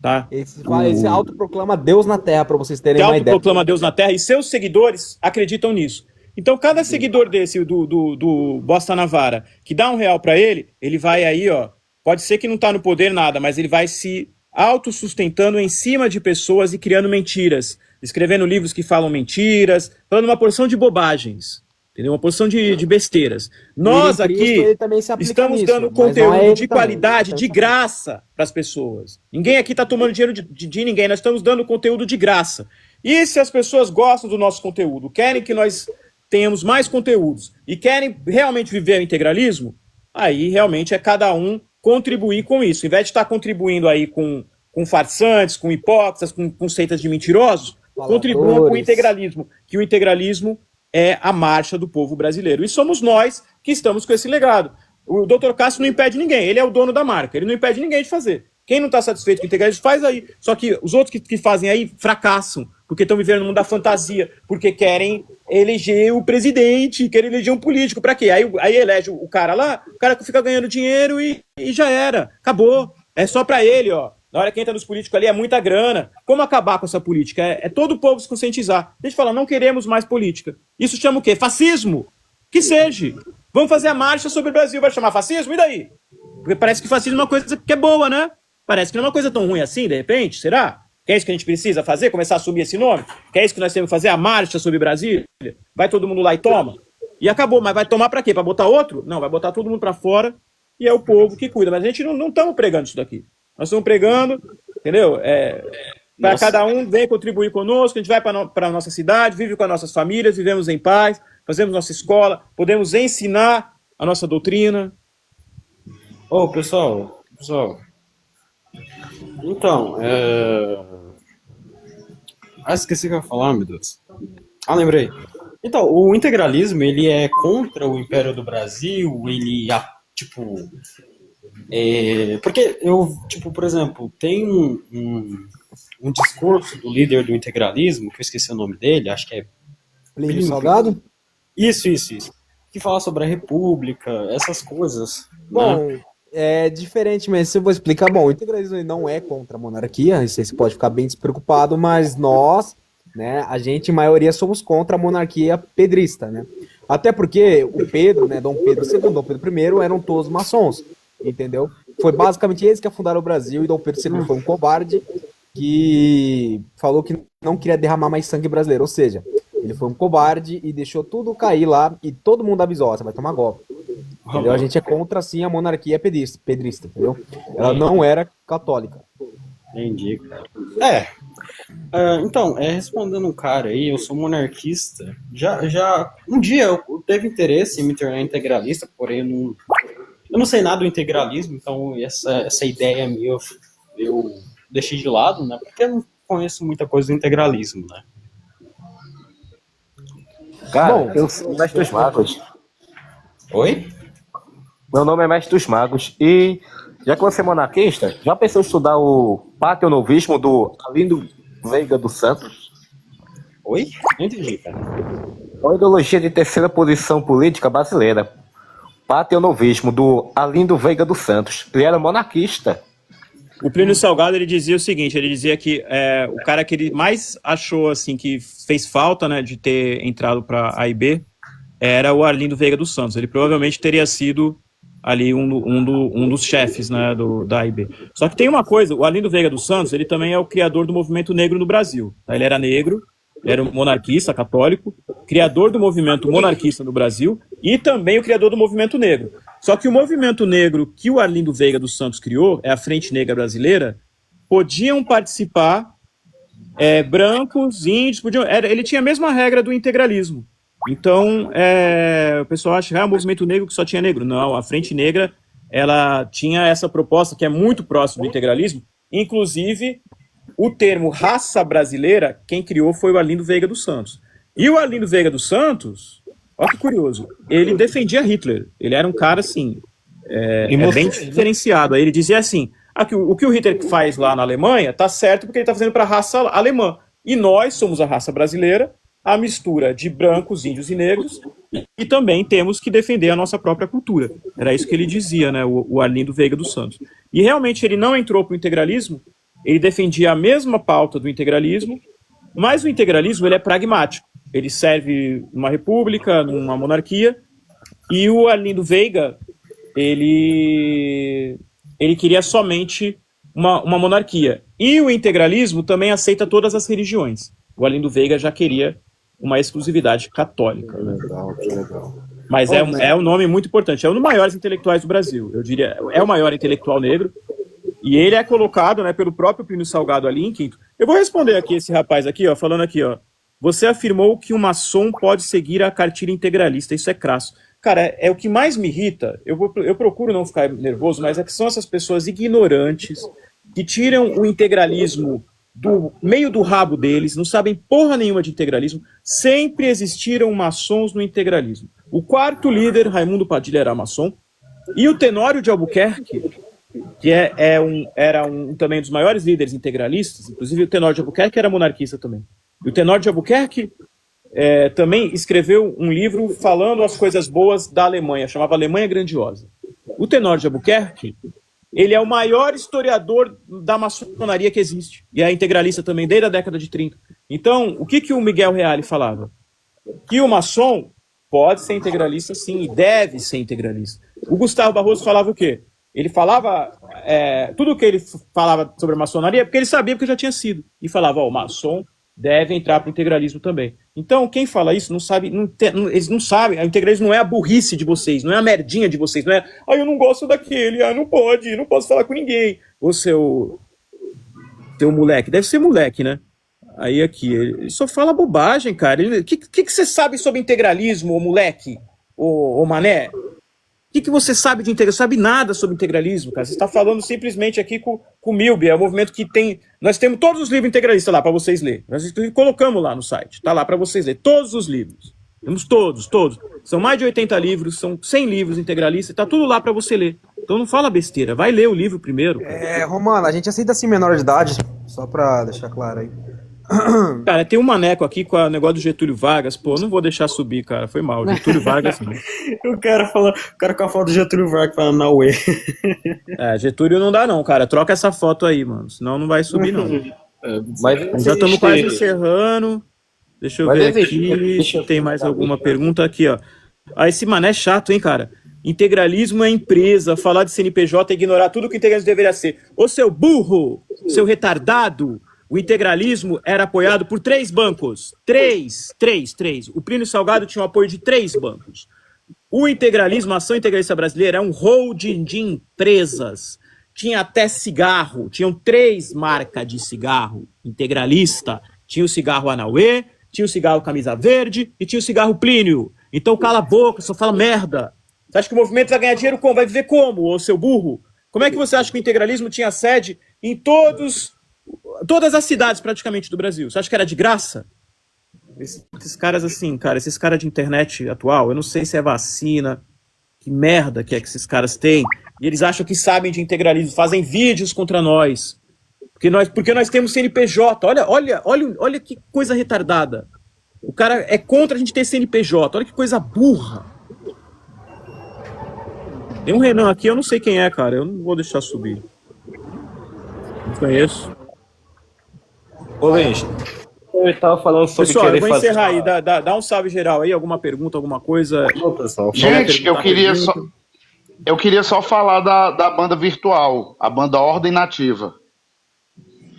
S1: tá?
S7: Esse autoproclama Deus na Terra, pra vocês terem uma ideia.
S1: Autoproclama Deus na Terra e seus seguidores acreditam nisso. Então, cada seguidor desse, do Bosta Navara, que dá R$1 pra ele, ele vai aí, ó, pode ser que não tá no poder nada, mas ele vai se autossustentando em cima de pessoas e criando mentiras, escrevendo livros que falam mentiras, falando uma porção de bobagens, entendeu? Uma porção de besteiras. Nós aqui estamos dando conteúdo de qualidade, de graça para as pessoas. Ninguém aqui está tomando dinheiro de ninguém, nós estamos dando conteúdo de graça. E se as pessoas gostam do nosso conteúdo, querem que nós tenhamos mais conteúdos e querem realmente viver o integralismo, aí realmente é cada um contribuir com isso. Em vez de estar contribuindo aí com farsantes, com hipócritas, com seitas de mentirosos, contribuam com o integralismo, que o integralismo é a marcha do povo brasileiro. E somos nós que estamos com esse legado. O Dr. Cássio não impede ninguém, ele é o dono da marca, ele não impede ninguém de fazer. Quem não está satisfeito com o integralismo, faz aí. Só que os outros que fazem aí fracassam, porque estão vivendo no mundo da fantasia, porque querem eleger o presidente, querem eleger um político. Para quê? Aí elege o cara lá, o cara que fica ganhando dinheiro e já era. Acabou. É só para ele, ó. Na hora que entra nos políticos ali é muita grana. Como acabar com essa política? É todo o povo se conscientizar. A gente fala, não queremos mais política. Isso chama o quê? Fascismo? Que seja. Vamos fazer a marcha sobre o Brasil. Vai chamar fascismo? E daí? Porque parece que fascismo é uma coisa que é boa, né? Parece que não é uma coisa tão ruim assim, de repente. Será? Que é isso que a gente precisa fazer? Começar a assumir esse nome? Que é isso que nós temos que fazer? A marcha sobre Brasília? Vai todo mundo lá e toma? E acabou. Mas vai tomar pra quê? Pra botar outro? Não, vai botar todo mundo pra fora e é o povo que cuida. Mas a gente não estamos pregando isso daqui. Nós estamos pregando, entendeu? Para cada um vem contribuir conosco, a gente vai para a nossa cidade, vive com as nossas famílias, vivemos em paz, fazemos nossa escola, podemos ensinar a nossa doutrina.
S6: Ô, pessoal. Então, esqueci o que eu ia falar, meu Deus. Lembrei. Então, o integralismo, ele é contra o Império do Brasil, ele, porque por exemplo, tem um discurso do líder do integralismo, que eu esqueci o nome dele, acho que é
S7: Plínio Salgado?
S6: Isso. Que fala sobre a república, essas coisas.
S7: Bom,
S6: né?
S7: É diferente, mas se eu vou explicar, bom, o integralismo não é contra a monarquia, isso aí você pode ficar bem despreocupado, mas nós, né, a gente, maioria, somos contra a monarquia pedrista, né? Até porque o Pedro, né, Dom Pedro II, Dom Pedro I eram todos maçons, entendeu? Foi basicamente eles que afundaram o Brasil e Dom Pedro II foi um covarde que falou que não queria derramar mais sangue brasileiro, ou seja, ele foi um covarde e deixou tudo cair lá e todo mundo avisou, você vai tomar golpe. Entendeu? A gente é contra, sim, a monarquia pedrista, entendeu? Ela não era católica.
S6: Entendi, cara. Então, respondendo um cara aí, eu sou monarquista. Já um dia eu teve interesse em me tornar integralista, porém eu não sei nada do integralismo, então essa ideia minha eu deixei de lado, né? Porque eu não conheço muita coisa do integralismo, né?
S5: Cara, eu sou das duas mágoas.
S6: Oi?
S5: Meu nome é Mestre dos Magos e, já que você é monarquista, já pensou em estudar o paternovismo do Arlindo Veiga dos Santos?
S6: Oi? Não entendi, cara.
S5: Uma ideologia de terceira posição política brasileira. Paternovismo do Arlindo Veiga dos Santos. Ele era monarquista.
S1: O Plínio Salgado, ele dizia o seguinte, ele dizia que o cara que ele mais achou, assim, que fez falta, né, de ter entrado para A e B, era o Arlindo Veiga dos Santos. Ele provavelmente teria sido ali um dos chefes, né, da A e B. Só que tem uma coisa, o Arlindo Veiga dos Santos, ele também é o criador do movimento negro no Brasil. Tá? Ele era negro, era um monarquista, católico, criador do movimento monarquista no Brasil e também o criador do movimento negro. Só que o movimento negro que o Arlindo Veiga dos Santos criou, é a Frente Negra Brasileira, podiam participar brancos, índios, ele tinha a mesma regra do integralismo. Então, o pessoal acha que o movimento negro que só tinha negro. Não, a Frente Negra, ela tinha essa proposta que é muito próxima do integralismo, inclusive o termo raça brasileira, quem criou foi o Arlindo Veiga dos Santos. E o Arlindo Veiga dos Santos, olha que curioso, ele defendia Hitler. Ele era um cara, assim, bem diferenciado. Aí ele dizia assim, o que o Hitler faz lá na Alemanha tá certo porque ele tá fazendo para a raça alemã. E nós somos a raça brasileira, a mistura de brancos, índios e negros, e também temos que defender a nossa própria cultura. Era isso que ele dizia, né, o Arlindo Veiga dos Santos. E realmente ele não entrou para o integralismo, ele defendia a mesma pauta do integralismo, mas o integralismo ele é pragmático. Ele serve numa república, numa monarquia, e o Arlindo Veiga, ele queria somente uma monarquia. E o integralismo também aceita todas as religiões. O Arlindo Veiga já queria uma exclusividade católica. Né?
S7: Legal.
S1: Mas é um nome muito importante. É um dos maiores intelectuais do Brasil. Eu diria, é o maior intelectual negro. E ele é colocado, né, pelo próprio Plínio Salgado ali em quinto. Eu vou responder aqui esse rapaz aqui, ó, falando aqui, ó. Você afirmou que o maçom pode seguir a cartilha integralista. Isso é crasso. Cara, é o que mais me irrita. Eu procuro não ficar nervoso, mas é que são essas pessoas ignorantes que tiram o integralismo do meio do rabo deles, não sabem porra nenhuma de integralismo. Sempre existiram maçons no integralismo. O quarto líder, Raimundo Padilha, era maçom. E o Tenório de Albuquerque, que era um também dos maiores líderes integralistas, inclusive o Tenório de Albuquerque era monarquista também. E o Tenório de Albuquerque também escreveu um livro falando as coisas boas da Alemanha, chamava Alemanha Grandiosa. O Tenório de Albuquerque, ele é o maior historiador da maçonaria que existe, e é integralista também desde a década de 30. Então, o que o Miguel Reale falava? Que o maçom pode ser integralista sim, e deve ser integralista. O Gustavo Barroso falava o quê? Ele falava, tudo que ele falava sobre a maçonaria, porque ele sabia que já tinha sido. E falava, o maçom deve entrar para o integralismo também. Então, quem fala isso não sabe, eles não sabem, o integralismo não é a burrice de vocês, não é a merdinha de vocês, não é, eu não gosto daquele, não posso falar com ninguém. Ô, seu moleque, deve ser moleque, né? Aí aqui, ele só fala bobagem, cara. O que você sabe sobre integralismo, ô moleque? Ô mané? O que você sabe de integralismo? Você sabe nada sobre integralismo, cara. Você está falando simplesmente aqui com o Milby, é um movimento que tem... Nós temos todos os livros integralistas lá para vocês lerem. Nós colocamos lá no site, tá lá para vocês lerem. Todos os livros. Temos todos. São mais de 80 livros, são 100 livros integralistas, tá tudo lá para você ler. Então não fala besteira, vai ler o livro primeiro.
S7: Romano, a gente aceita assim menor de idade, só para deixar claro aí.
S1: Cara, tem um maneco aqui com o negócio do Getúlio Vargas. Pô, não vou deixar subir, cara. Foi mal. Getúlio Vargas não.
S6: O cara com a foto do Getúlio Vargas falando na UE.
S1: Getúlio não dá não, cara. Troca essa foto aí, mano. Senão não vai subir, não.
S5: Mas
S1: já estamos quase encerrando. Deixa eu ver aqui se tem mais alguma pergunta aqui, ó. Esse mané é chato, hein, cara. Integralismo é empresa. Falar de CNPJ é ignorar tudo que integralismo deveria ser. Ô, seu burro! Seu retardado! O integralismo era apoiado por 3 bancos. Três. O Plínio Salgado tinha o apoio de 3 bancos. O integralismo, a Ação Integralista Brasileira, é um holding de empresas. Tinha até cigarro. Tinham 3 marcas de cigarro integralista. Tinha o cigarro Anauê, tinha o cigarro Camisa Verde e tinha o cigarro Plínio. Então cala a boca, só fala merda. Você acha que o movimento vai ganhar dinheiro como? Vai viver como, ô seu burro? Como é que você acha que o integralismo tinha sede em todas as cidades praticamente do Brasil? Você acha que era de graça? Esses caras assim, cara, esses caras de internet atual, eu não sei se é vacina, Que merda que é que esses caras têm. E eles acham que sabem de integralismo, fazem vídeos contra nós. Porque nós temos CNPJ. Olha que coisa retardada. O cara é contra a gente ter CNPJ. Olha que coisa burra. Tem um Renan aqui, eu não sei quem é, cara. Eu não vou deixar subir. Não conheço.
S5: Ô, Luiz, eu estava falando sobre
S1: Pessoal, eu
S5: querer
S1: vou
S5: fazer...
S1: encerrar aí. Dá um salve geral aí. Alguma pergunta, alguma coisa?
S5: Não, pessoal.
S3: Gente, eu queria só falar da banda virtual, a banda Ordem Nativa.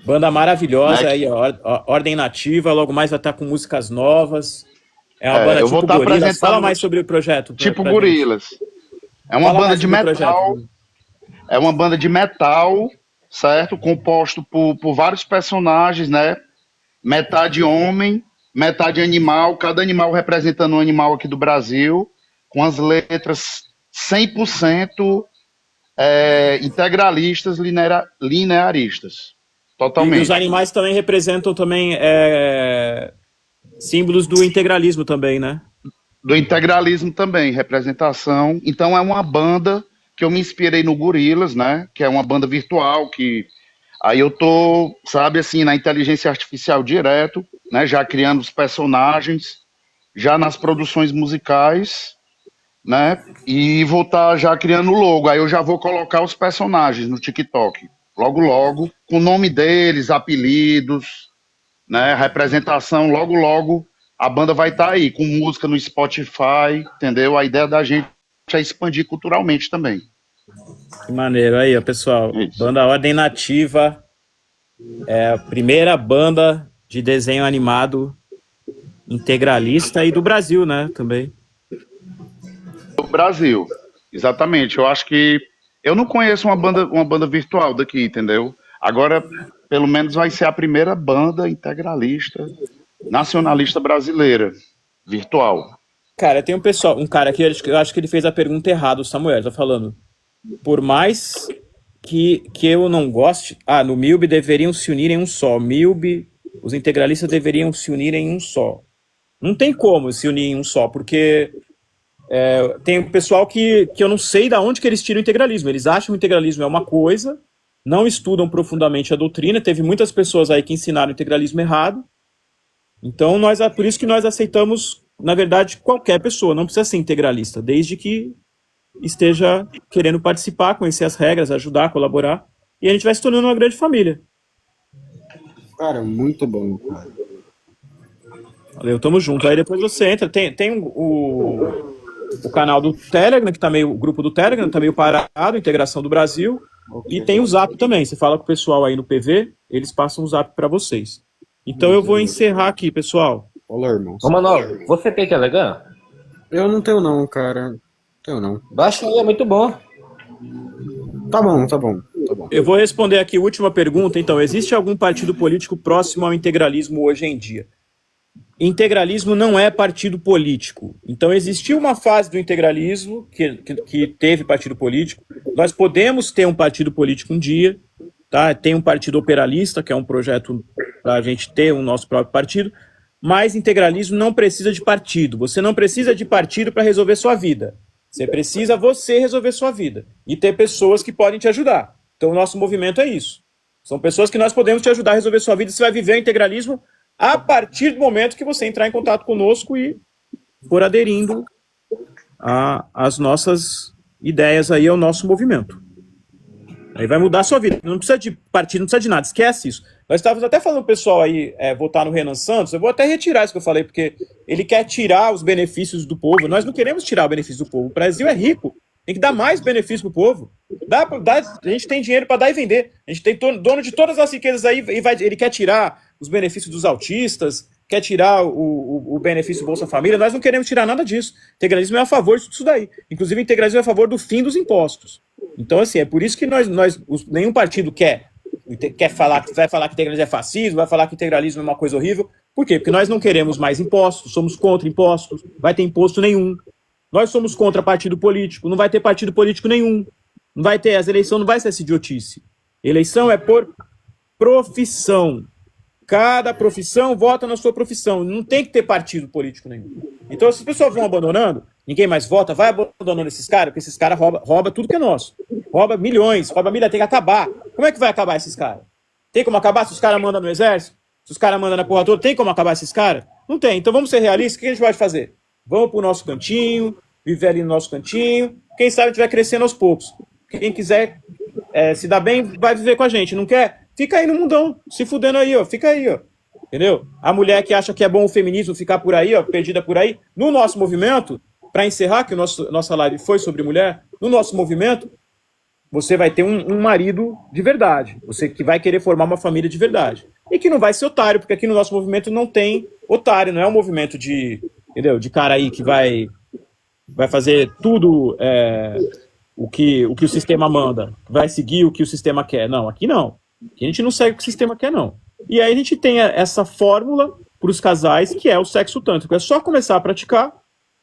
S1: Banda maravilhosa
S3: Né?
S1: aí, ó, Ordem Nativa. Logo mais vai estar com músicas novas. É uma banda
S3: eu vou
S1: tipo
S3: estar
S1: Gorilas.
S3: apresentando
S1: Fala mais sobre o projeto.
S3: tipo
S1: pra gente.
S3: Gorilas. É uma
S1: Fala
S3: banda
S1: mais
S3: de
S1: sobre o
S3: metal.
S1: projeto.
S3: É uma banda de metal, certo? Composto por vários personagens, né? Metade homem, metade animal, cada animal representando um animal aqui do Brasil, com as letras 100% integralistas, linearistas.
S1: E os
S3: Totalmente.
S1: animais também representam também símbolos do integralismo também, né?
S3: Do integralismo também, representação. Então é uma banda que eu me inspirei no Gorilas, né? Que é uma banda virtual que aí eu tô, sabe, assim, na inteligência artificial direto, né? Já criando os personagens, já nas produções musicais, né? E vou estar já criando o logo. Aí eu já vou colocar os personagens no TikTok, logo logo, com o nome deles, apelidos, né? Representação, logo logo. A banda vai estar aí, com música no Spotify, entendeu? A ideia da gente é expandir culturalmente também.
S1: Que maneiro. Aí, ó, pessoal.
S3: Isso.
S1: Banda Ordem Nativa. É a primeira banda de desenho animado integralista e do Brasil, né? Também.
S3: Do Brasil, exatamente. Eu acho que... Eu não conheço uma banda virtual daqui, entendeu? Agora, pelo menos vai ser a primeira banda integralista, nacionalista brasileira, virtual.
S1: Cara, tem um cara aqui, eu acho que ele fez a pergunta errada, o Samuel, tá falando. Por mais que eu não goste... no MILB deveriam se unir em um só. MILB, os integralistas deveriam se unir em um só. Não tem como se unir em um só, porque tem um pessoal que eu não sei de onde que eles tiram o integralismo. Eles acham que o integralismo é uma coisa, não estudam profundamente a doutrina. Teve muitas pessoas aí que ensinaram o integralismo errado. Então, por isso que nós aceitamos, na verdade, qualquer pessoa, não precisa ser integralista, desde que esteja querendo participar, conhecer as regras, ajudar, colaborar, e a gente vai se tornando uma grande família.
S6: Cara, muito bom, cara.
S1: Valeu, tamo junto. Aí depois você entra, tem o canal do Telegram, que tá meio, o grupo do Telegram, tá meio parado, Integração do Brasil, e tem o Zap também, você fala com o pessoal aí no PV, eles passam o Zap para vocês. Então eu vou encerrar aqui, pessoal.
S6: Olá, irmãos.
S5: Ô, Manolo, você tem Telegram?
S6: Eu não tenho não, cara. Tenho não.
S5: Baixa aí, é muito bom.
S6: Tá bom.
S1: Eu vou responder aqui a última pergunta. Então, existe algum partido político próximo ao integralismo hoje em dia? Integralismo não é partido político. Então, existiu uma fase do integralismo que teve partido político. Nós podemos ter um partido político um dia, tá? Tem um partido operalista, que é um projeto para a gente ter o nosso próprio partido, mas integralismo não precisa de partido. Você não precisa de partido para resolver sua vida. Você precisa resolver sua vida e ter pessoas que podem te ajudar. Então, o nosso movimento é isso. São pessoas que nós podemos te ajudar a resolver sua vida. Você vai viver o integralismo a partir do momento que você entrar em contato conosco e for aderindo às nossas ideias aí, ao nosso movimento. Aí vai mudar a sua vida. Não precisa de partido, não precisa de nada. Esquece isso. Nós estávamos até falando pro pessoal aí votar no Renan Santos. Eu vou até retirar isso que eu falei, porque ele quer tirar os benefícios do povo. Nós não queremos tirar o benefício do povo. O Brasil é rico. Tem que dar mais benefício pro povo. A gente tem dinheiro para dar e vender. A gente tem dono de todas as riquezas aí e ele quer tirar os benefícios dos autistas, quer tirar o benefício do Bolsa Família. Nós não queremos tirar nada disso. O integralismo é a favor disso daí. Inclusive, o integralismo é a favor do fim dos impostos. Então, assim, é por isso que nenhum partido vai falar que integralismo é fascismo, vai falar que integralismo é uma coisa horrível. Por quê? Porque nós não queremos mais impostos, somos contra impostos, vai ter imposto nenhum. Nós somos contra partido político, não vai ter partido político nenhum. Não vai ter, as eleições não vai ser essa idiotice. Eleição é por profissão. Cada profissão vota na sua profissão. Não tem que ter partido político nenhum. Então, se as pessoas vão abandonando, ninguém mais vota, vai abandonando esses caras, porque esses caras roubam tudo que é nosso. Rouba milhões, rouba milha, tem que acabar. Como é que vai acabar esses caras? Tem como acabar se os caras mandam no exército? Se os caras mandam na porra toda, tem como acabar esses caras? Não tem. Então vamos ser realistas, o que a gente pode fazer? Vamos pro nosso cantinho, viver ali no nosso cantinho, quem sabe a gente vai crescendo aos poucos. Quem quiser se dar bem, vai viver com a gente. Não quer? Fica aí no mundão, se fudendo aí, ó. Fica aí, ó. Entendeu? A mulher que acha que é bom o feminismo ficar por aí, ó, perdida por aí. No nosso movimento, para encerrar, que nossa live foi sobre mulher, no nosso movimento, você vai ter um marido de verdade. Você que vai querer formar uma família de verdade. E que não vai ser otário, porque aqui no nosso movimento não tem otário, não é um movimento de, entendeu? De cara aí que vai fazer tudo o que o sistema manda, vai seguir o que o sistema quer. Não, aqui não. Aqui a gente não segue o que o sistema quer, não. E aí a gente tem essa fórmula para os casais, que é o sexo tântrico. É só começar a praticar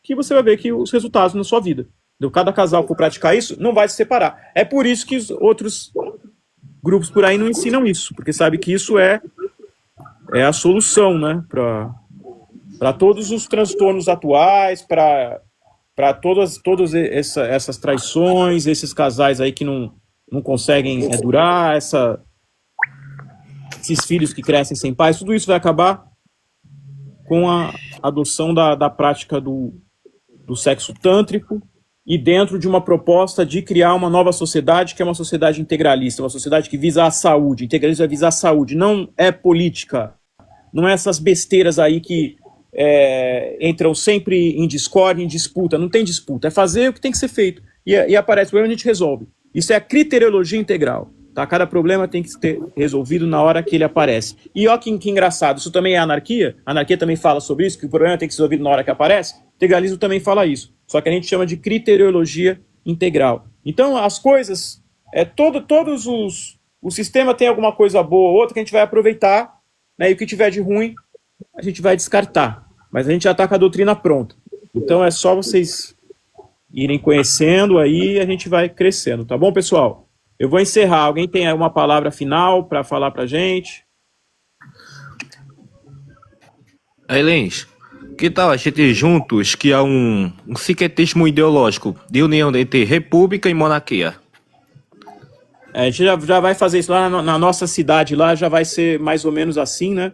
S1: que você vai ver que os resultados na sua vida. Cada casal que for praticar isso, não vai se separar. É por isso que os outros grupos por aí não ensinam isso, porque sabe que isso é a solução, né, para todos os transtornos atuais, para todas essas traições, esses casais aí que não conseguem durar, esses filhos que crescem sem pais, tudo isso vai acabar com a adoção da prática do sexo tântrico e dentro de uma proposta de criar uma nova sociedade, que é uma sociedade integralista, uma sociedade que visa a saúde. Integralismo é visar a saúde, não é política, não é essas besteiras aí que entram sempre em discórdia, em disputa. Não tem disputa, é fazer o que tem que ser feito. E aparece o problema, a gente resolve. Isso é a criteriologia integral. Tá? Cada problema tem que ser resolvido na hora que ele aparece. E ó que engraçado, isso também é anarquia. A anarquia também fala sobre isso, que o problema tem que ser resolvido na hora que aparece. O integralismo também fala isso. Só que a gente chama de criteriologia integral. Então as coisas, o sistema tem alguma coisa boa ou outra que a gente vai aproveitar, né, e o que tiver de ruim a gente vai descartar. Mas a gente já está com a doutrina pronta. Então é só vocês irem conhecendo aí e a gente vai crescendo. Tá bom, pessoal? Eu vou encerrar. Alguém tem uma palavra final para falar para a gente?
S5: Aí, Lins, que tal a gente juntos criar um sincretismo ideológico de união entre república e monarquia?
S1: A gente já vai fazer isso lá na nossa cidade, lá já vai ser mais ou menos assim, né?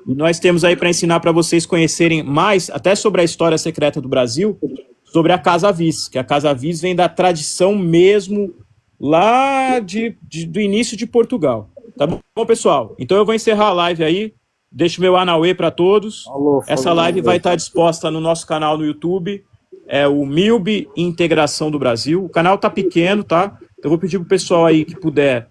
S1: E nós temos aí para ensinar para vocês conhecerem mais, até sobre a história secreta do Brasil, sobre a Casa Viz, que a Casa Viz vem da tradição mesmo lá do início de Portugal. Tá bom, pessoal? Então eu vou encerrar a live aí, deixo meu Anauê para todos. Essa live vai estar disposta no nosso canal no YouTube, é o MILB Integração do Brasil. O canal tá pequeno, tá? Eu vou pedir pro pessoal aí que puder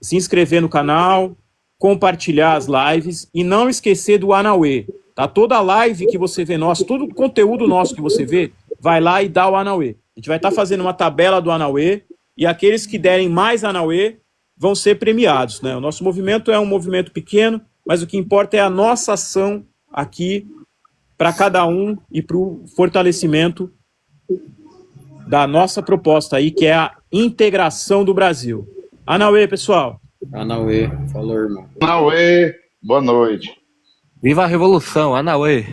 S1: se inscrever no canal, compartilhar as lives e não esquecer do Anauê, tá? Toda live que você vê nosso, todo o conteúdo nosso que você vê, vai lá e dá o Anauê. A gente vai estar fazendo uma tabela do Anauê e aqueles que derem mais Anauê vão ser premiados, né? O nosso movimento é um movimento pequeno, mas o que importa é a nossa ação aqui para cada um e para o fortalecimento da nossa proposta aí, que é a integração do Brasil. Anauê, pessoal.
S6: Anauê, falou, irmão.
S3: Anauê, boa noite.
S5: Viva a revolução, Anauê!